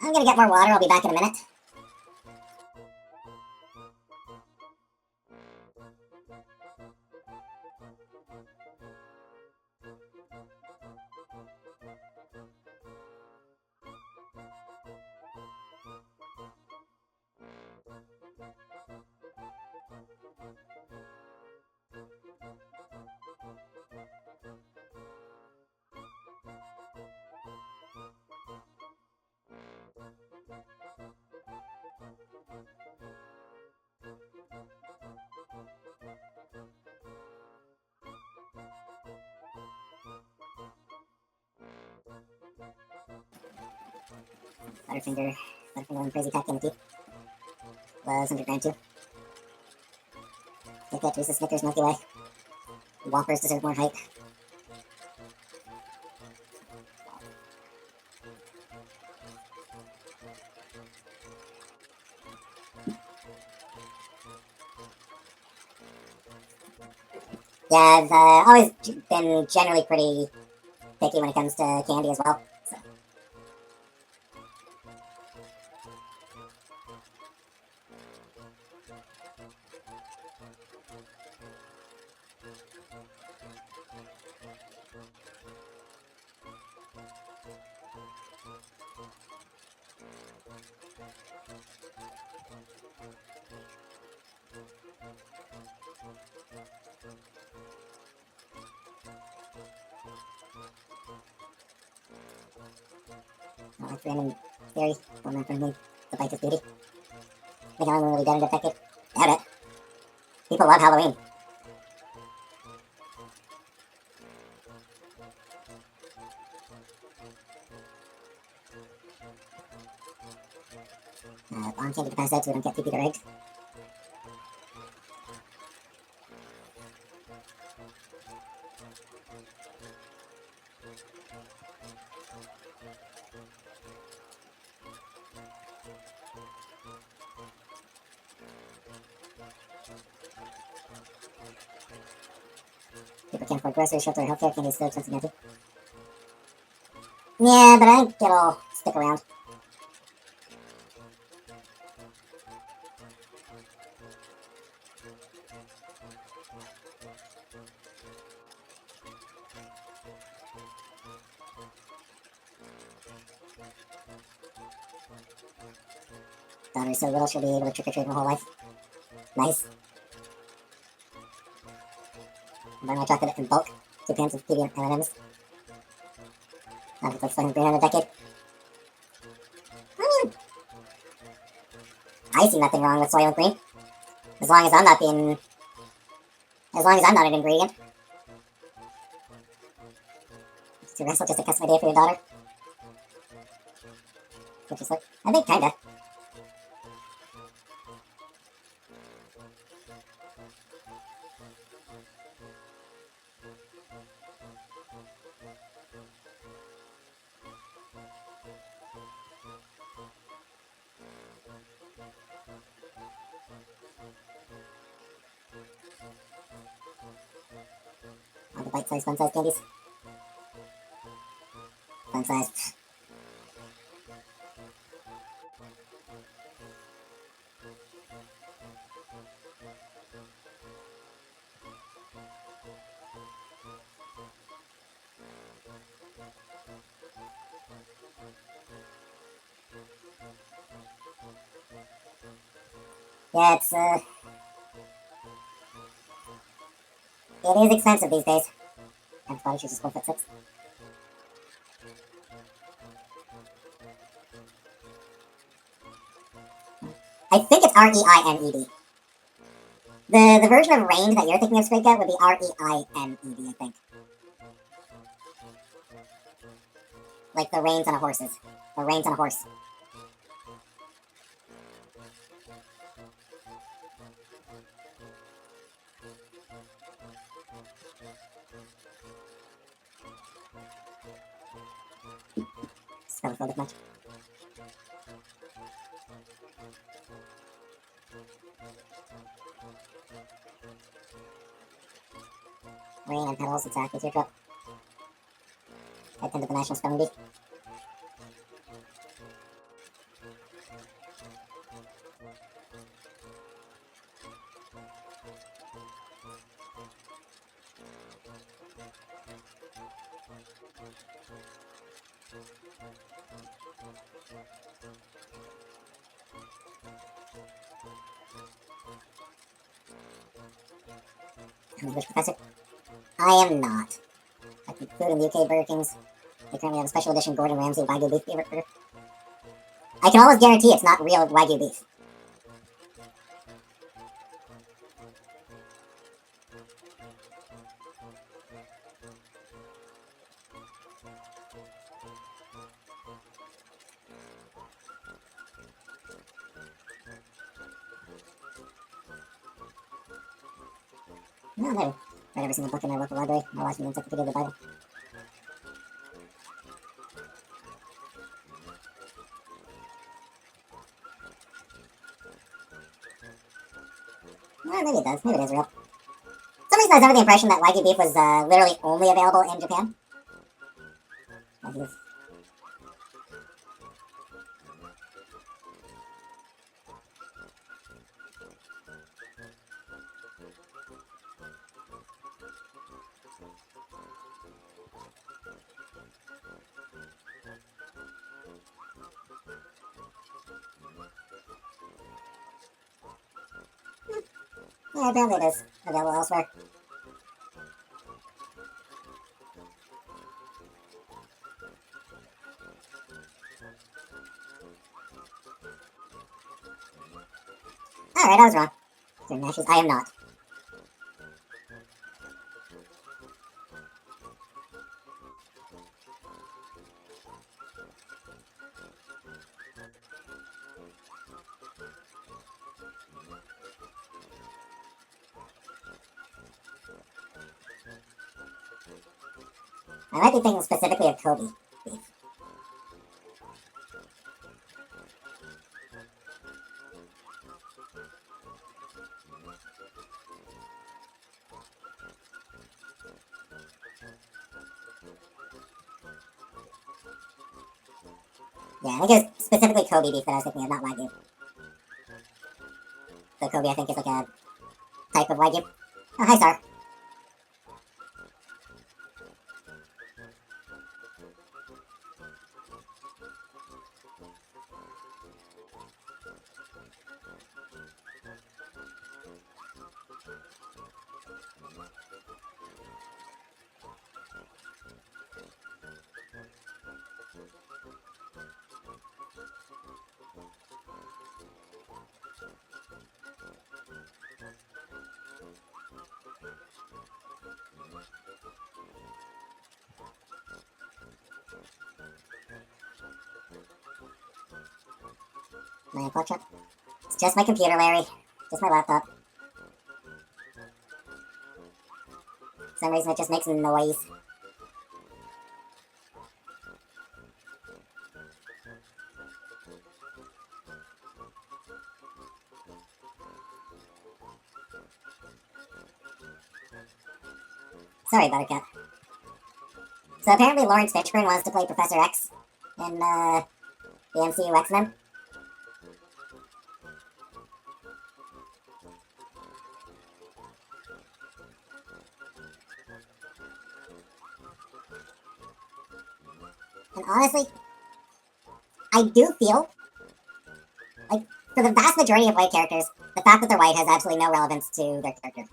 I'm gonna get more water. I'll be back in a minute. Butterfinger and Crazy Tack Candy. Was underground too. Kit Kat, Reese's, Snickers, Milky Way. Whoppers deserve more hype. Yeah, I've always been generally pretty picky when it comes to candy as well. So. I like random theory, one man friendly, the bite is beauty. Think Halloween will be dead and defected? Doubt it. People love Halloween. On candy capacity so we don't get TP rigged. People can't afford groceries, shelter, healthcare, candy is still expensive now too. Yeah, but I think it'll stick around. Daughter's so little she'll be able to trick-or-treat her whole life. Nice. Buy my chocolate in bulk. 2 cans of PB M&Ms. Not if it's like green in a decade. I mean, I see nothing wrong with Soylent Green. As long as I'm not being... As long as I'm not an ingredient. It's too restful just to cuss my day for your daughter. Which is like, I think kinda. All the bite-sized, fun-sized candies. Fun-sized. Yeah, it is expensive these days. And body shoes is 4'6". I think it's R-E-I-N-E-D. The version of reigned that you're thinking of, Squid Cat, would be R-E-I-N-E-D, I think. Like the reins on a horse's. The reins on a horse. Spell a little bit much. Rain and petals, exactly, teardrop. Head to the National Spelling Bee. I'm English professor. I am not. I keep food in the UK Burger King's. They currently have a special edition Gordon Ramsay Wagyu beef burger. I can almost guarantee it's not real Wagyu beef. No, there. Read every single book in my local library. I watched the Encyclopedia of the Bible. Well, maybe it does. Maybe it is real. For some reason I was under the impression that Wagyu beef was literally only available in Japan. Yeah, apparently it is available elsewhere. Alright, I was wrong. Certain ashes, I am not. I might be thinking specifically of Kobe beef. Yeah, I think it was specifically Kobe beef that I was thinking of, not Wagyu. So Kobe, I think, is like a type of Wagyu. Oh, hi, Sar. My unplug truck. It's just my computer, Larry. Just my laptop. For some reason, it just makes a noise. Sorry, Buttercup. So apparently Lawrence Fishburne wants to play Professor X in the MCU X-Men. And honestly, I do feel like for the vast majority of white characters, the fact that they're white has absolutely no relevance to their character.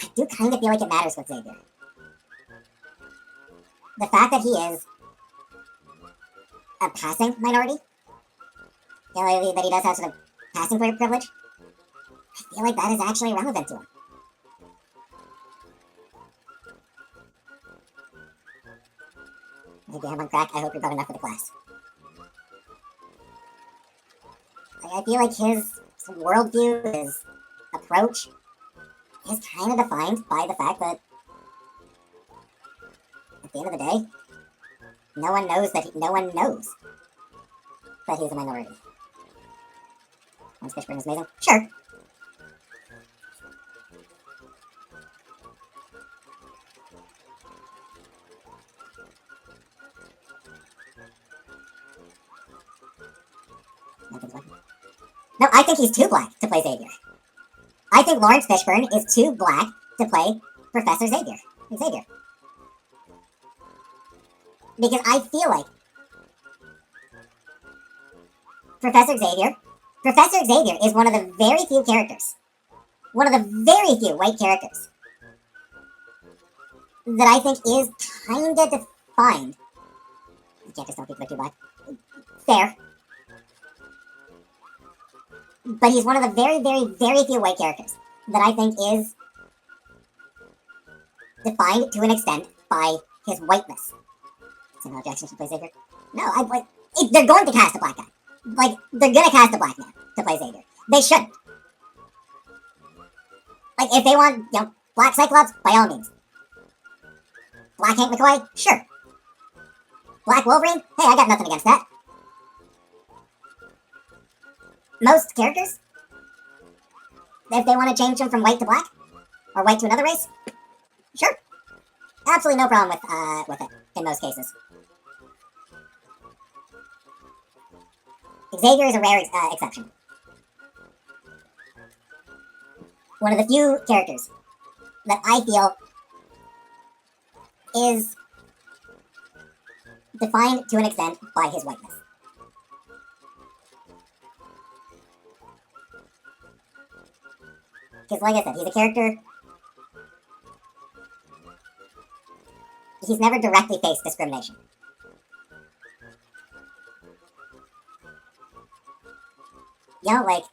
I do kind of feel like it matters with Xavier. The fact that he is a passing minority, you know, that he does have sort of passing privilege, I feel like that is actually relevant to him. Maybe I'm on crack. I hope you're got enough for the class. Like, I feel like his worldview, his approach, is kind of defined by the fact that at the end of the day, no one knows that he's a minority. Lawrence Fishburne is amazing. Sure. No, I think he's too black to play Xavier. I think Lawrence Fishburne is too black to play Professor Xavier. Because I feel like Professor Xavier is one of the very few characters, one of the very few white characters that I think is kind of defined. You can't just tell people they're too black. Fair. But he's one of the very, very, very few white characters that I think is defined to an extent by his whiteness. Samuel Jackson should play Xavier. No, they're going to cast a black guy. Like, they're gonna cast a black man to play Xavier. They shouldn't. Like, if they want, you know, black Cyclops, by all means. Black Hank McCoy? Sure. Black Wolverine? Hey, I got nothing against that. Most characters, if they want to change them from white to black, or white to another race, sure. Absolutely no problem with it, in most cases. Xavier is a rare exception. One of the few characters that I feel is defined to an extent by his whiteness. Because, like I said, he's a character. He's never directly faced discrimination. You know, like,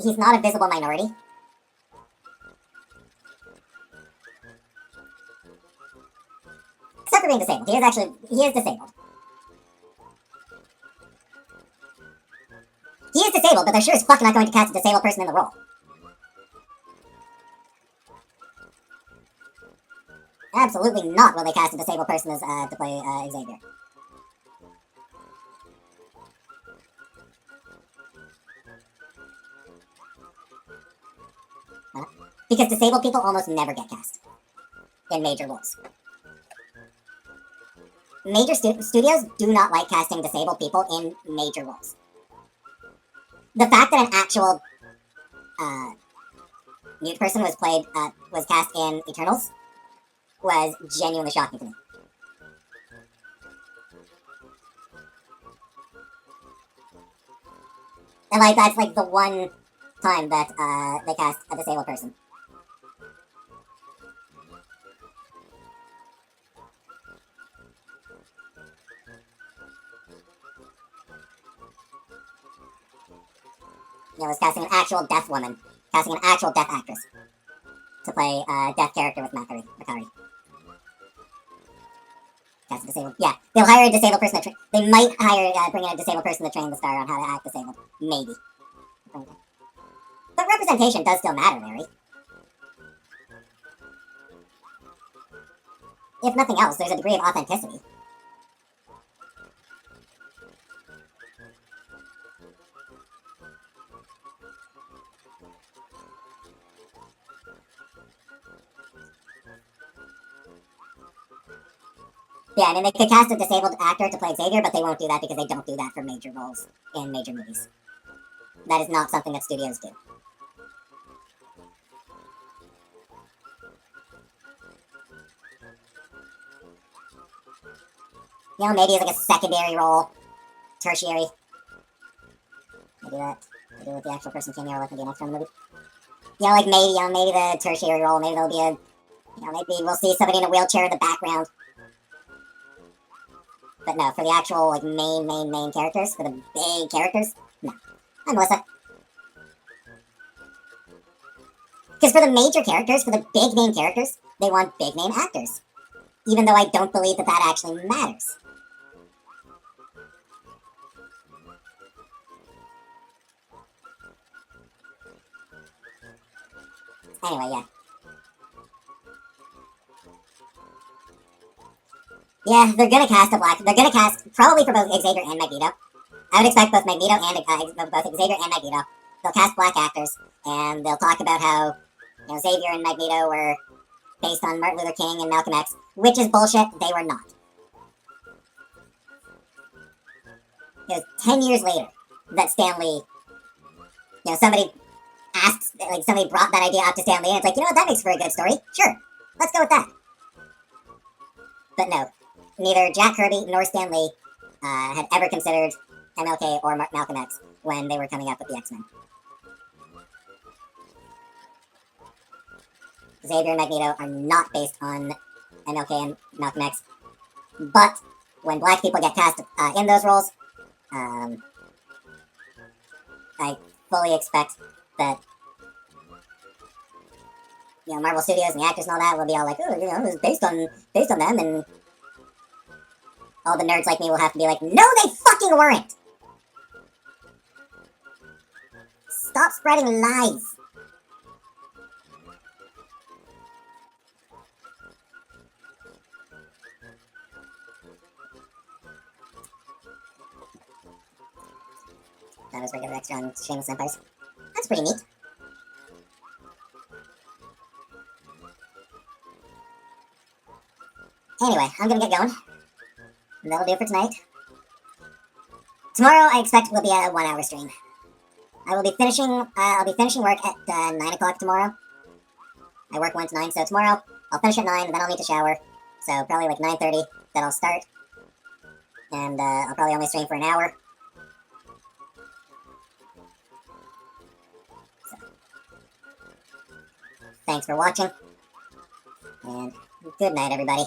he's not a visible minority. Except for being disabled. He is disabled. He is disabled, but they're sure as fuck not going to cast a disabled person in the role. absolutely not will they cast a disabled person as to play Xavier. Because disabled people almost never get cast in major roles. Major studios do not like casting disabled people in major roles. The fact that an actual mute person was cast in Eternals was genuinely shocking to me. And like that's like the one time that they cast a disabled person. You know, was casting an actual deaf woman, casting an actual deaf actress to play a deaf character with Makari. Cast a disabled. Yeah, they'll hire a disabled person to they might bring in a disabled person to train the star on how to act disabled. Maybe. But representation does still matter, Larry. If nothing else, there's a degree of authenticity. Yeah, I mean, they could cast a disabled actor to play Xavier, but they won't do that because they don't do that for major roles in major movies. That is not something that studios do. You know, maybe it's like a secondary role, tertiary. Maybe that. Maybe what the actual person came here with and be an extra in the movie. You know, like maybe the tertiary role, maybe there'll be a, maybe we'll see somebody in a wheelchair in the background. But no, for the actual, like, main characters, for the big characters, no. I'm Melissa. Because for the major characters, for the big name characters, they want big name actors. Even though I don't believe that that actually matters. Anyway, yeah. Yeah, they're gonna cast probably for both Xavier and Magneto. I would expect both Magneto and both Xavier and Magneto. They'll cast black actors, and they'll talk about how Xavier and Magneto were based on Martin Luther King and Malcolm X, which is bullshit. They were not. It was 10 years later that Stan Lee, somebody brought that idea up to Stan Lee, and it's like, you know what, that makes for a good story. Sure, let's go with that. But no, neither Jack Kirby nor Stan Lee had ever considered MLK or Malcolm X when they were coming up with the X-Men. Xavier and Magneto are not based on MLK and Malcolm X, but when black people get cast in those roles, I fully expect that Marvel Studios and the actors and all that will be all like, oh, it was based on them, and all the nerds like me will have to be like, no, they fucking weren't! Stop spreading lies! That was regular extra on Shameless Empires. That's pretty neat. Anyway, I'm gonna get going. And that'll do it for tonight. Tomorrow, I expect will be a 1 hour stream. I'll be finishing work at 9 o'clock tomorrow. I work 1 to 9, so tomorrow I'll finish at 9, then I'll need to shower. So probably like 9:30, then I'll start. And I'll probably only stream for an hour. So, thanks for watching. And good night, everybody.